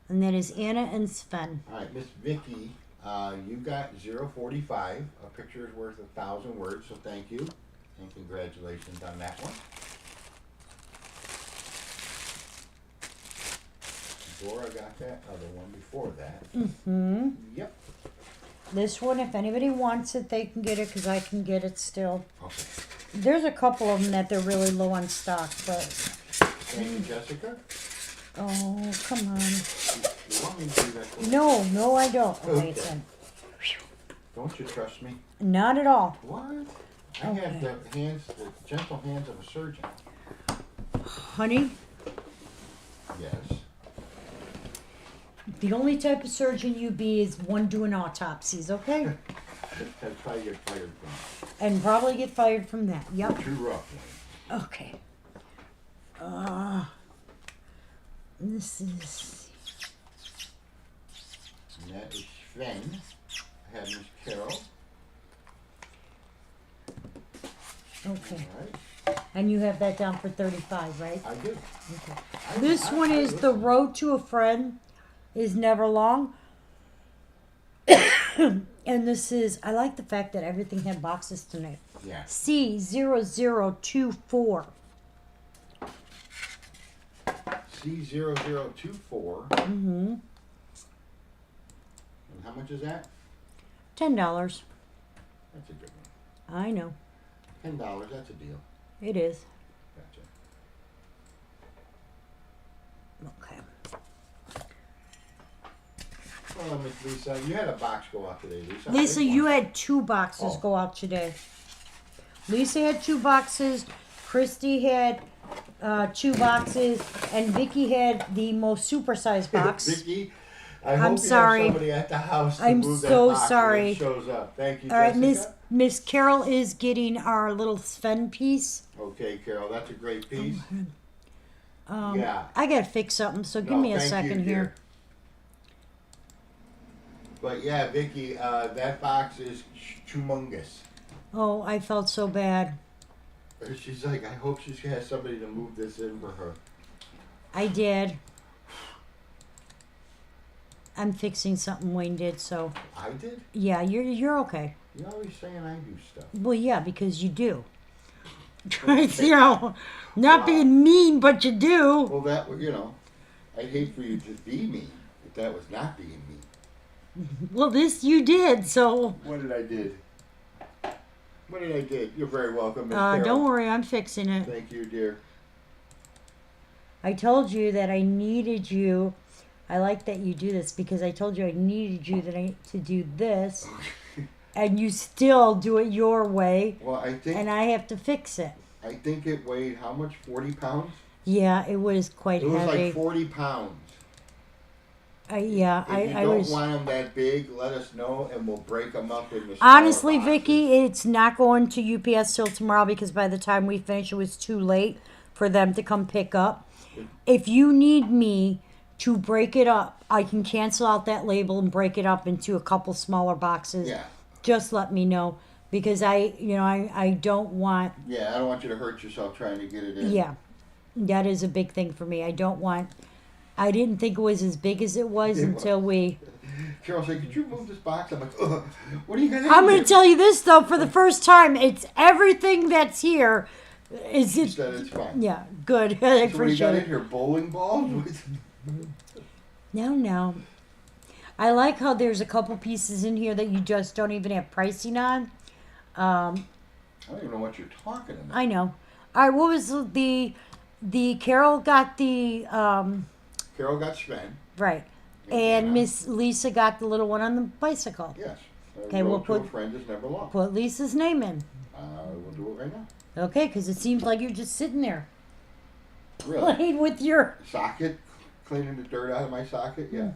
And that is Anna and Sven. All right, Miss Vicky, you got 045. A picture is worth 1,000 words, so thank you. And congratulations on that one. Dora got that other one before that. Mm-hmm. Yep. This one, if anybody wants it, they can get it because I can get it still. Okay. There's a couple of them that they're really low on stock, but Thank you, Jessica. oh, come on. You want me to do that? for you? No, I don't. Okay, it's Okay. in. Don't you trust me? Not at all. What? I have the gentle hands of a surgeon. Honey, Yes. the only type of surgeon you be is one doing autopsies, okay? I'd probably get fired from And probably get fired from that. Yep. it. Too rough. Okay. This is. And that is Sven. I have Miss Carole. Okay. All right. And you have that down for 35, right? I do. Okay. I- This I- one I is The listen. Road to a Friend is Never Long. And this is, I like the fact that everything had boxes tonight. Yeah. C0024. C0024. Mm-hmm. And how much is that? $10. That's a good one. I know. $10, that's a deal. It is. Gotcha. Okay. Well, Miss Lisa, you had a box go out today, Lisa. Lisa, Big you one. had 2 boxes Oh. go out today. Lisa had 2 boxes. Christy had 2 boxes, and Vicky had the most supersized box. Vicky, I I'm hope sorry. you have somebody at the house to I'm move so that box sorry. when it shows up. Thank you, All right, Jessica. Miss Carole is getting our little Sven piece. Okay, Carol, that's a great piece. Yeah. I gotta fix something, so give No, me a thank second you, here. dear. But yeah, Vicky, that box is humongous. Oh, I felt so bad. She's like, I hope she has somebody to move this in for her. I did. I'm fixing something Wayne did, so I did? yeah, you're okay. You're always saying I do stuff. Well, yeah, because you do. You know, not being mean, but you do. Well, that, you know, I'd hate for you to be mean, if that was not being mean. Well, this you did, so What did I did? What did I did? You're very welcome, Miss Carol. don't worry, I'm fixing it. Thank you, dear. I told you that I needed you. I like that you do this because I told you I needed you to do this, and you still do it your way, Well, I think and I have to fix it. it weighed how much? 40 pounds? Yeah, it was quite It was heavy. like 40 pounds. If you If you don't want them that big, let us know and we'll break them up in the smaller Honestly, boxes. Vicky, it's not going to UPS till tomorrow because by the time we finish, it was too late for them to come pick up. If you need me to break it up, I can cancel out that label and break it up into a couple smaller boxes. Yeah. Just let me know because I don't want. Yeah, I don't want you to hurt yourself trying to get it in. Yeah, that is a big thing for me. I don't want. I didn't think it was as big as it was until we. Carol said, could you move this box? I'm like, ugh, what are you going to I'm going to tell you this though, for the first time, it's everything that's here. Is She it? said it's fine. Yeah, good. I So what do you got appreciate in it. here? Bowling balls? No. I like how there's a couple pieces in here that you just don't even have pricing on. I don't even know what you're talking about. I know. All right, what was the Carol got the Carol got Sven. right, Yeah. and Miss Lisa got the little one on the bicycle. Yes. Okay, we'll Road to a put- friend is never lost. Put Lisa's name in. We'll do it right now. Okay, because it seems like you're just sitting there Really? playing with your. Socket? Cleaning the dirt out of my socket? Yeah.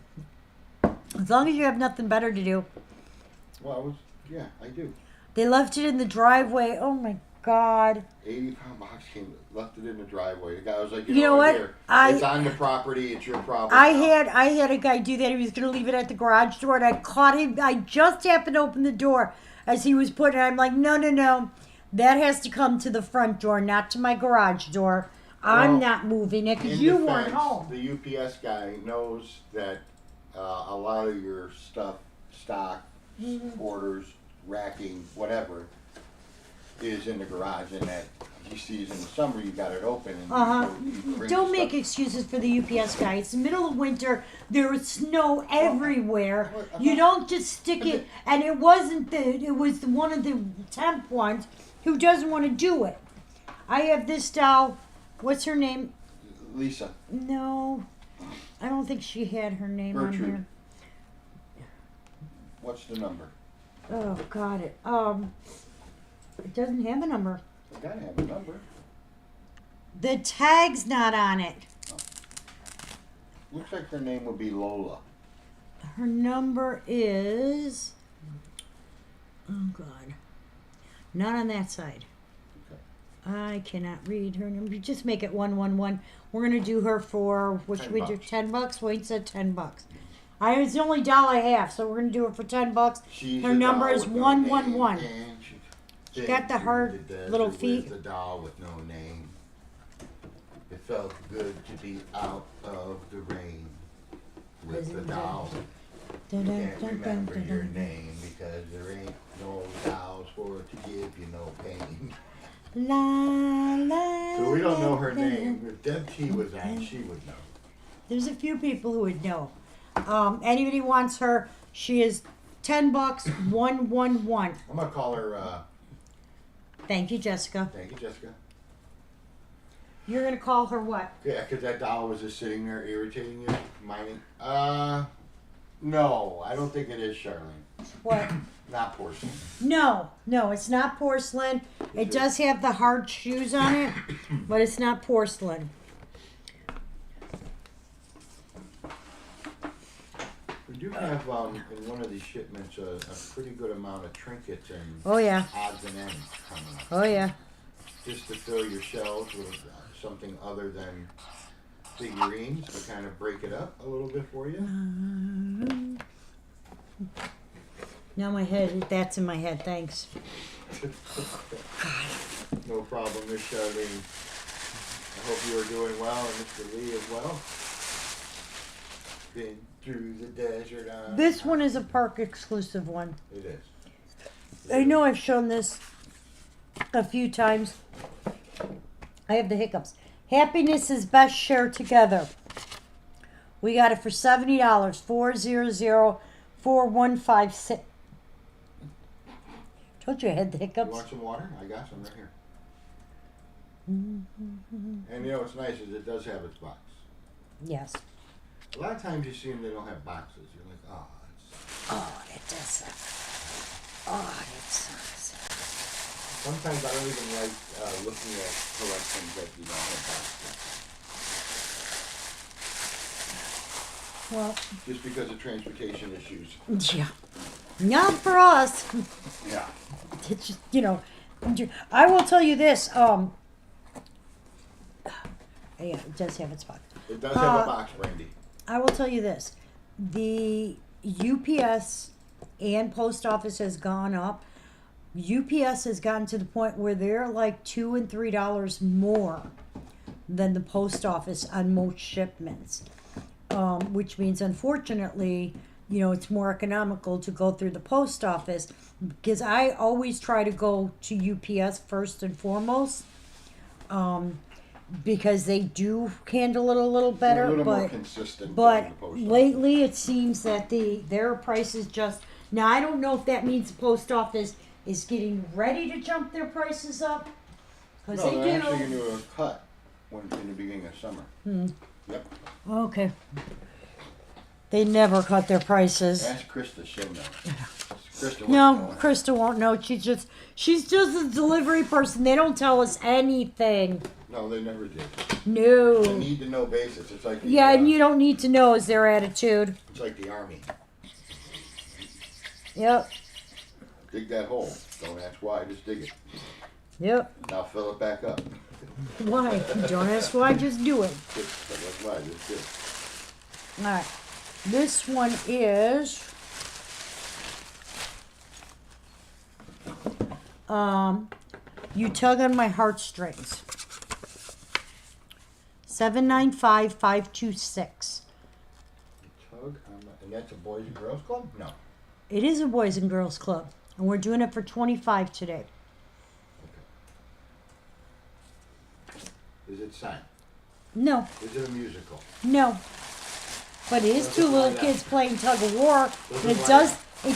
As long as you have nothing better to do. Well, I do. They left it in the driveway. Oh my God. 80-pound box left it in the driveway. The guy was like, You know what? Here, I- it's on the property. It's your property. I had a guy do that. He was going to leave it at the garage door, and I caught him. I just happened to open the door as he was putting it. I'm like, no. That has to come to the front door, not to my garage door. I'm Well, not moving it because In you defense, weren't home. The UPS guy knows that a lot of your stuff, stock, Mm-hmm. orders, racking, whatever, is in the garage, and that he sees in the summer you got it open. And he brings Don't the make stuff. excuses for the UPS guy. It's the middle of winter. There is snow everywhere. I'm You not- don't just stick it. And it wasn't it was one of the temp ones who doesn't want to do it. I have this doll. What's her name? Lisa. No, I don't think she had her name on Gertrude. here. What's the number? Oh, got it. It doesn't have a number. I gotta have a number. The tag's not on it. Looks like her name would be Lola. Her number is. Oh God. Not on that side. Okay. I cannot read her number. Just make it 111. We're gonna do her for what should we do? $10. $10. Wayne said $10. It's the only doll I have, so we're gonna do it for $10. She's Her a number doll is with no 111. name, and She got the hard been through the little desert feet. with the doll with no name. It felt good to be out of the rain with the doll. Dun, dun, Can't dun, dun, remember dun, your dun. name because there ain't no dolls for to give you no pain. La, la, So we don't know her la, name. If Deb T was on, she would know. There's a few people who would know. Anybody wants her, she is $10, 111. I'm gonna call her, Thank you, Jessica. thank you, Jessica. You're gonna call her what? Yeah, because that doll was just sitting there irritating you, mining. No, I don't think it is, Charlene. What? Not porcelain. No, it's not porcelain. It does have the hard shoes on it, but it's not porcelain. We do have in one of these shipments a pretty good amount of trinkets and Oh yeah, odds and ends coming up. oh yeah. Just to fill your shelves with something other than figurines to kind of break it up a little bit for you. Now my head, that's in my head, thanks. No problem, Miss Charlene. I hope you are doing well, and Mr. Lee as well. Been through the desert on. This one is a park exclusive one. It is. I know I've shown this a few times. I have the hiccups. Happiness is best shared together. We got it for $70. 400-4156. Told you I had the You hiccups. want some water? I got some right here. And you know what's nice is it does have its box. Yes. A lot of times you see them, they don't have boxes. You're like, oh, it's... Oh, it does. Oh, it's. Sometimes I don't even like looking at collections that you don't have boxes. Well, Just because of transportation issues. yeah. Not for us. Yeah. It's just, I will tell you this. Yeah, it does have its box. It does have a box, Brandy. I will tell you this. The UPS and post office has gone up. UPS has gotten to the point where they're like $2 and $3 more than the post office on most shipments. Which means, unfortunately, it's more economical to go through the post office, because I always try to go to UPS first and foremost, because they do handle it a little better. A little more but consistent but than the post office. lately it seems that their prices just, now I don't know if that means the post office is getting ready to jump their prices up, because No, they they're do. actually going to do a cut in the beginning of summer. Yep. Okay. They never cut their prices. Ask Krista, she'll know. Krista No, won't know. Krista won't know. She's just a delivery person. They don't tell us anything. No, they never did. No. It's a need to know basis. It's like the, Yeah, and you don't need to know is their attitude. It's like the army. Yep. Dig that hole. Don't ask why. Just dig it. Yep. Now fill it back up. Why? Don't ask why, just do it. That's why. Just do it. Alright. This one is You Tug on My Heartstrings. 795526. Tug on my, and that's a Boys and Girls Club? No. It is a Boys and Girls Club, and we're doing it for 25 today. Is it signed? No, Is it a musical? no. But it is two little kids playing tug of war. And it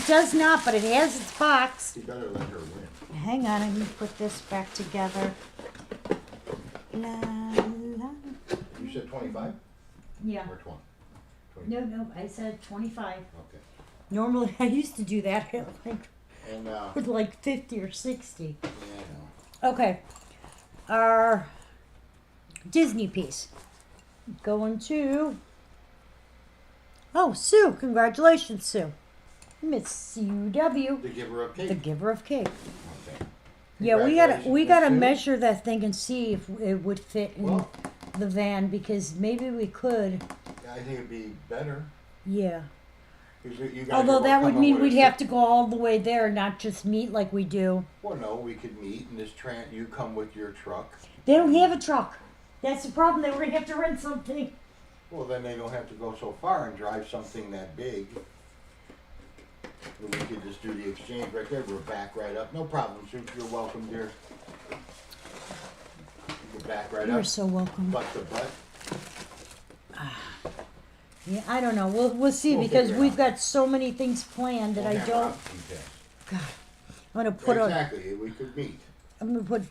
does not, but it has its box. You better let her win. Hang on, I'm gonna put this back together. La, la. You said 25 Yeah. or 20? No, I said 25. Okay. Normally, I used to do that at And with like 50 or 60. yeah, I know. Okay. Our Disney piece. Going to... Oh, Sue. Congratulations, Sue. Miss UW. The giver of cake. The giver of cake. Okay. Yeah, we Congratulations, gotta Miss Sue. measure that thing and see if it would fit in Well- the van, because maybe we could. I think it'd be better. Yeah. 'Cause you guys Although are that would coming mean with we'd us. have to go all the way there and not just meet like we do. Well, no, we could meet and this you come with your truck. They don't have a truck. That's the problem. They were gonna have to rent something. Well, then they don't have to go so far and drive something that big. We could just do the exchange right there. We're back right up. No problem, Sue. You're welcome, dear. We're back right You're up. so welcome. Butt to butt. Yeah, I don't know. We'll see We'll because figure it we've out. got so many things planned that We'll I hammer don't. out the details. I'm gonna put Exactly, we could meet. I'm gonna put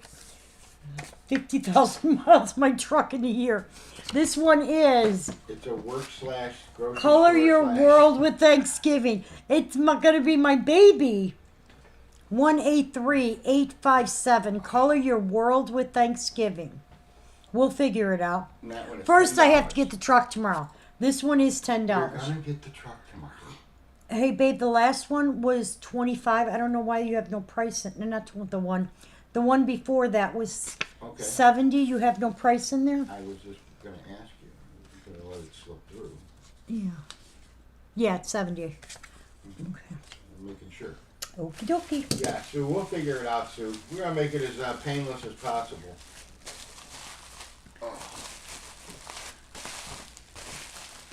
50,000 miles on my truck in a year. This one is It's a work/grocery Color store Your slash- World with Thanksgiving. It's gonna be my baby. 183857. Color Your World with Thanksgiving. We'll figure it out. And that one is First, I have to $10. get the truck tomorrow. This one is You're $10. gonna get the truck tomorrow. Hey, babe, the last one was 25. I don't know why you have no price in. No, not the one. The one before that was Okay. 70. You have no price in there? I was just gonna ask you. I'm gonna let it slip through. Yeah. Yeah, it's 70. Okay. I'm making sure. Okie dokie. Yeah, Sue, we'll figure it out, Sue. We're gonna make it as painless as possible. Oh.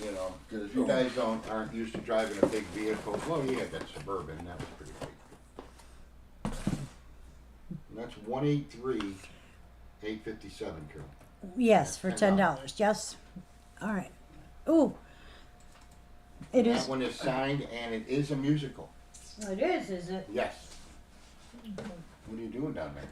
You know, because if you guys aren't used to driving a big vehicle, well, you had that Suburban, that was pretty big. And that's 183,857, Carol. Yes, for $10. $10. Yes. All right. Ooh. It is. That one is signed, and it is a musical. It is it? Yes. What are you doing down there?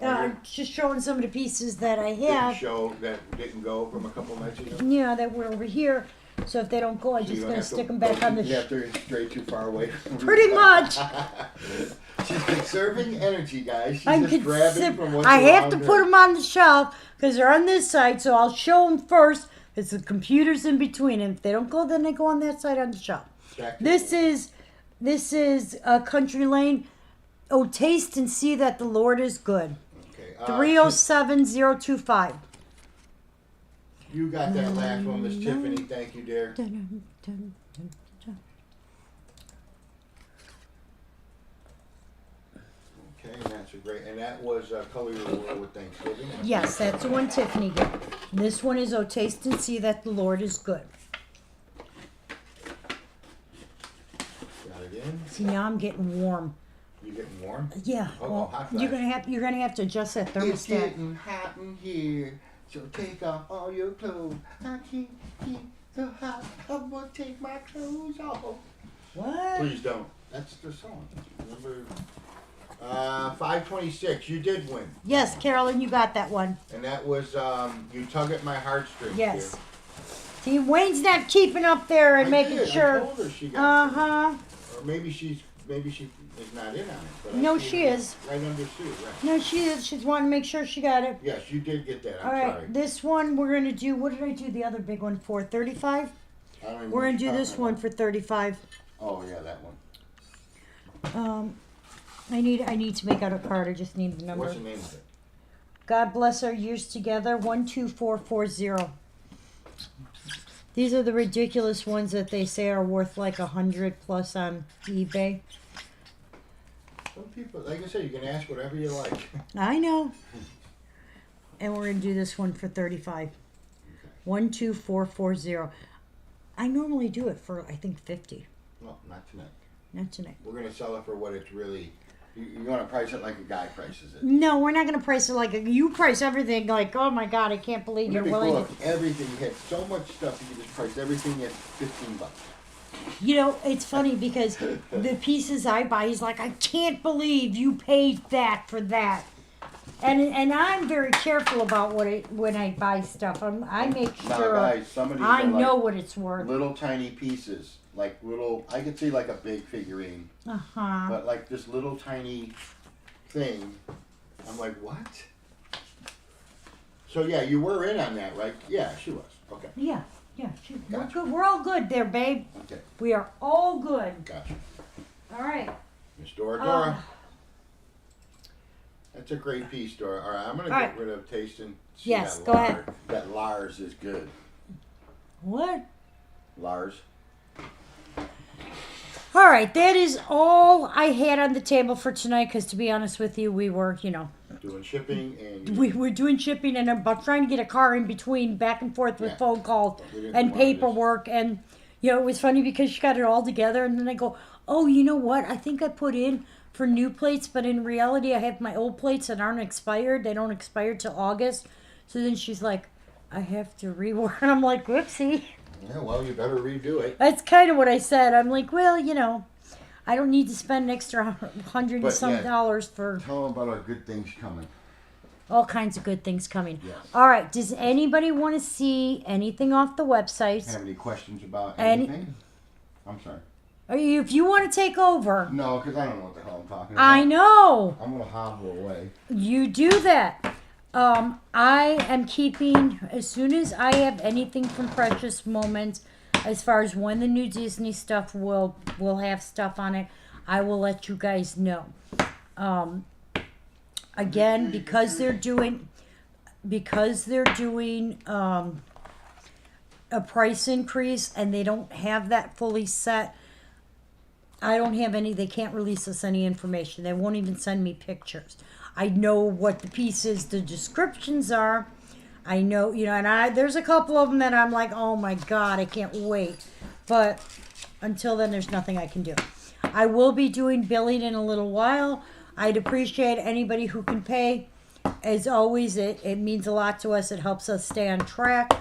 I'm just showing some of the pieces that I Didn't have. show that didn't go from a couple nights ago. Yeah, that were over here. So if they don't go, I'm So you just don't gonna have to- stick them back on the. You have to stray too far away. Pretty much. She's conserving energy, guys. She's I'm just grabbing from what's I have to around put her. them on the shelf because they're on this side. So I'll show them first. Because the computer's in between, and if they don't go, then they go on that side on the shelf. Back to This the- is Country Lane. Oh, taste and see that the Lord is good. Okay. 307025. You got that last one, Miss Tiffany. Thank you, dear. Okay, and that's a great. And that was Color Your World with Thanksgiving. Yes, that's the one Tiffany did. This one is Oh, taste and see that the Lord is good. Got it in. See, now I'm getting warm. You getting warm? Yeah, Oh, well, hot you're flash. gonna have to adjust that It's thermostat. getting hot in here, so take off all your clothes. I can't keep the hot. I'm gonna take my clothes off. What? Please don't. That's the song. Number 526. You did win, Yes, Carolyn, you got that one. and that was You Tug at My Heartstrings. Yes. Dear. See, Wayne's not keeping up there and I making did. sure. I told her she got it. Uh-huh. Or maybe she is not in on it. But I No, see she it is. Right under Sue. Right. No, she is. She's wanting to make sure she got it. Yes, you did get that. I'm All right, sorry. this one we're gonna do. What did I do the other big one for? 35. I don't even We're know gonna what do you're this talking one about. for 35. Oh yeah, that one. I need to make out a card. I just need the number. What's the name of it? God bless our years together. 12440. These are the ridiculous ones that they say are worth like 100 plus on eBay. Some people, like I said, you can ask whatever you like. I know. And we're gonna do this one for 35. 12440. I normally do it for I think 50. No, not tonight. Not tonight. We're gonna sell it for what it's really. You're gonna price it like a guy prices it. No, we're not gonna price it like you price everything like, oh my god, I can't believe Wouldn't you're it be willing cool to. if everything you had so much stuff you could just price everything at $15. You know, it's funny because the pieces I buy, he's like, I can't believe you paid that for that. And I'm very careful about when I buy stuff. I make Now, sure guys, some of these I are like know what it's worth. little tiny pieces, like little. I could see like a big figurine, Uh-huh. but like this little tiny thing. I'm like, what? So yeah, you were in on that, right? Yeah, she was. Okay, Yeah, we're Gotcha. good. We're all good there, babe. okay, We are all good. gotcha. All right. Miss Dora. Uh, That's a great piece, Dora. All right, I'm gonna All get right. rid of taste and see Yes, that go Lars. ahead. That Lars is good. What? Lars. All right, that is all I had on the table for tonight. Because to be honest with you, we were, Doing shipping and we were doing shipping and about trying to get a car in between, back and forth with Yeah. phone calls We didn't and want to just- paperwork. And it was funny because she got it all together, and then I go, "Oh, you know what? I think I put in for new plates, but in reality, I have my old plates that aren't expired. They don't expire till August." So then she's like, "I have to rework," and I'm like, "Whoopsie." Yeah, well, you better redo it. That's kind of what I said. I'm like, well, I don't need to spend an extra hundred and But, some yeah. dollars for Tell them about our good things coming. all kinds of good things coming. Yes. All right. Does anybody want to see anything off the website? Have any questions about Any- anything? I'm sorry. If you want to take over, No, because I don't know what the hell I'm talking about. I know I'm going to hobble away. you do that. I am keeping as soon as I have anything from Precious Moments, as far as when the new Disney stuff will have stuff on it. I will let you guys know. Again, because they're doing a price increase and they don't have that fully set. I don't have any. They can't release us any information. They won't even send me pictures. I know what the pieces, the descriptions are. I know, and there's a couple of them that I'm like, oh my God, I can't wait. But until then, there's nothing I can do. I will be doing billing in a little while. I'd appreciate anybody who can pay. As always, it means a lot to us. It helps us stay on track.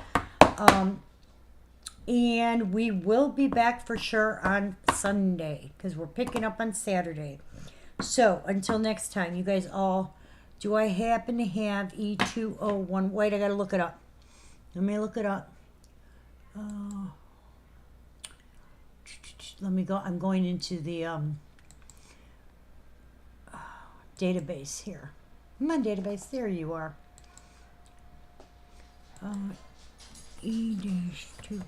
And we will be back for sure on Sunday because we're picking up on Saturday. So until next time, you guys all, do I happen to have E201? Wait, I gotta look it up. Let me look it up. Let me go. I'm going into the database here. Come on, database. There you are. E-201.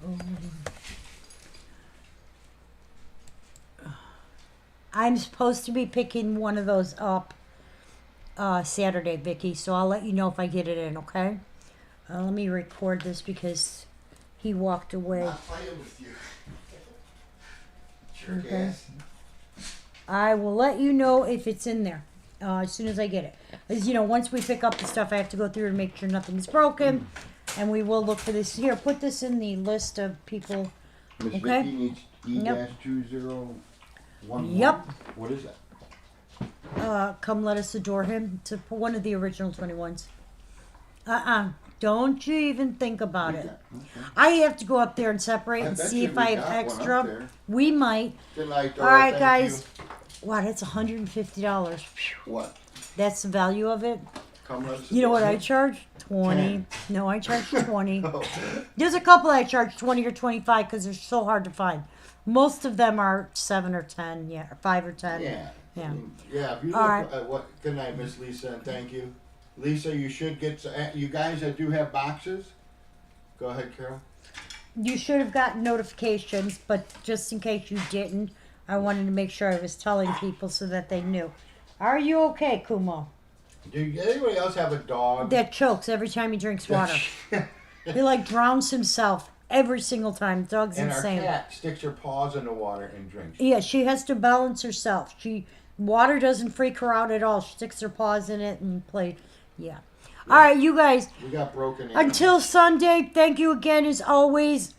I'm supposed to be picking one of those up Saturday, Vicky, so I'll let you know if I get it in, okay? Let me record this because he walked away. I'm not playing with you. Jerk Okay. ass. I will let you know if it's in there as soon as I get it. As once we pick up the stuff, I have to go through and make sure nothing's broken, and we will look for this. Here, put this in the list of people. Miss Okay. Vicky needs E-2011. Yep. What is that? Come let us adore him. To one of the original 21s. Don't you even think about it. Okay. I have to go up there and separate I and bet see you if we I have got one up extra. there. We might. Good night, All Dora. right, Thank guys. you. Wow, that's $150. What? That's the value of it. Come let us You know what adore I you? charge? 20. 10. No, I charge 20. Oh. There's a couple I charge 20 or 25 because they're so hard to find. Most of them are 7 or 10, yeah, or 5 or 10. Yeah. Yeah. Yeah. If you All look right. at what? Good night, Miss Lisa, and thank you, Lisa. You should get. You guys that do have boxes. Go ahead, Carol. You should have gotten notifications, but just in case you didn't, I wanted to make sure I was telling people so that they knew. Are you okay, Kumo? Do anybody else have a dog? That chokes every time he drinks water. He like drowns himself every single time. The dog's And insane. our cat sticks her paws in the water and drinks. Yeah, she has to balance herself. Water doesn't freak her out at all. She sticks her paws in it and play. Yeah. All right, you guys. We got broken animals. Until Sunday, thank you again as always.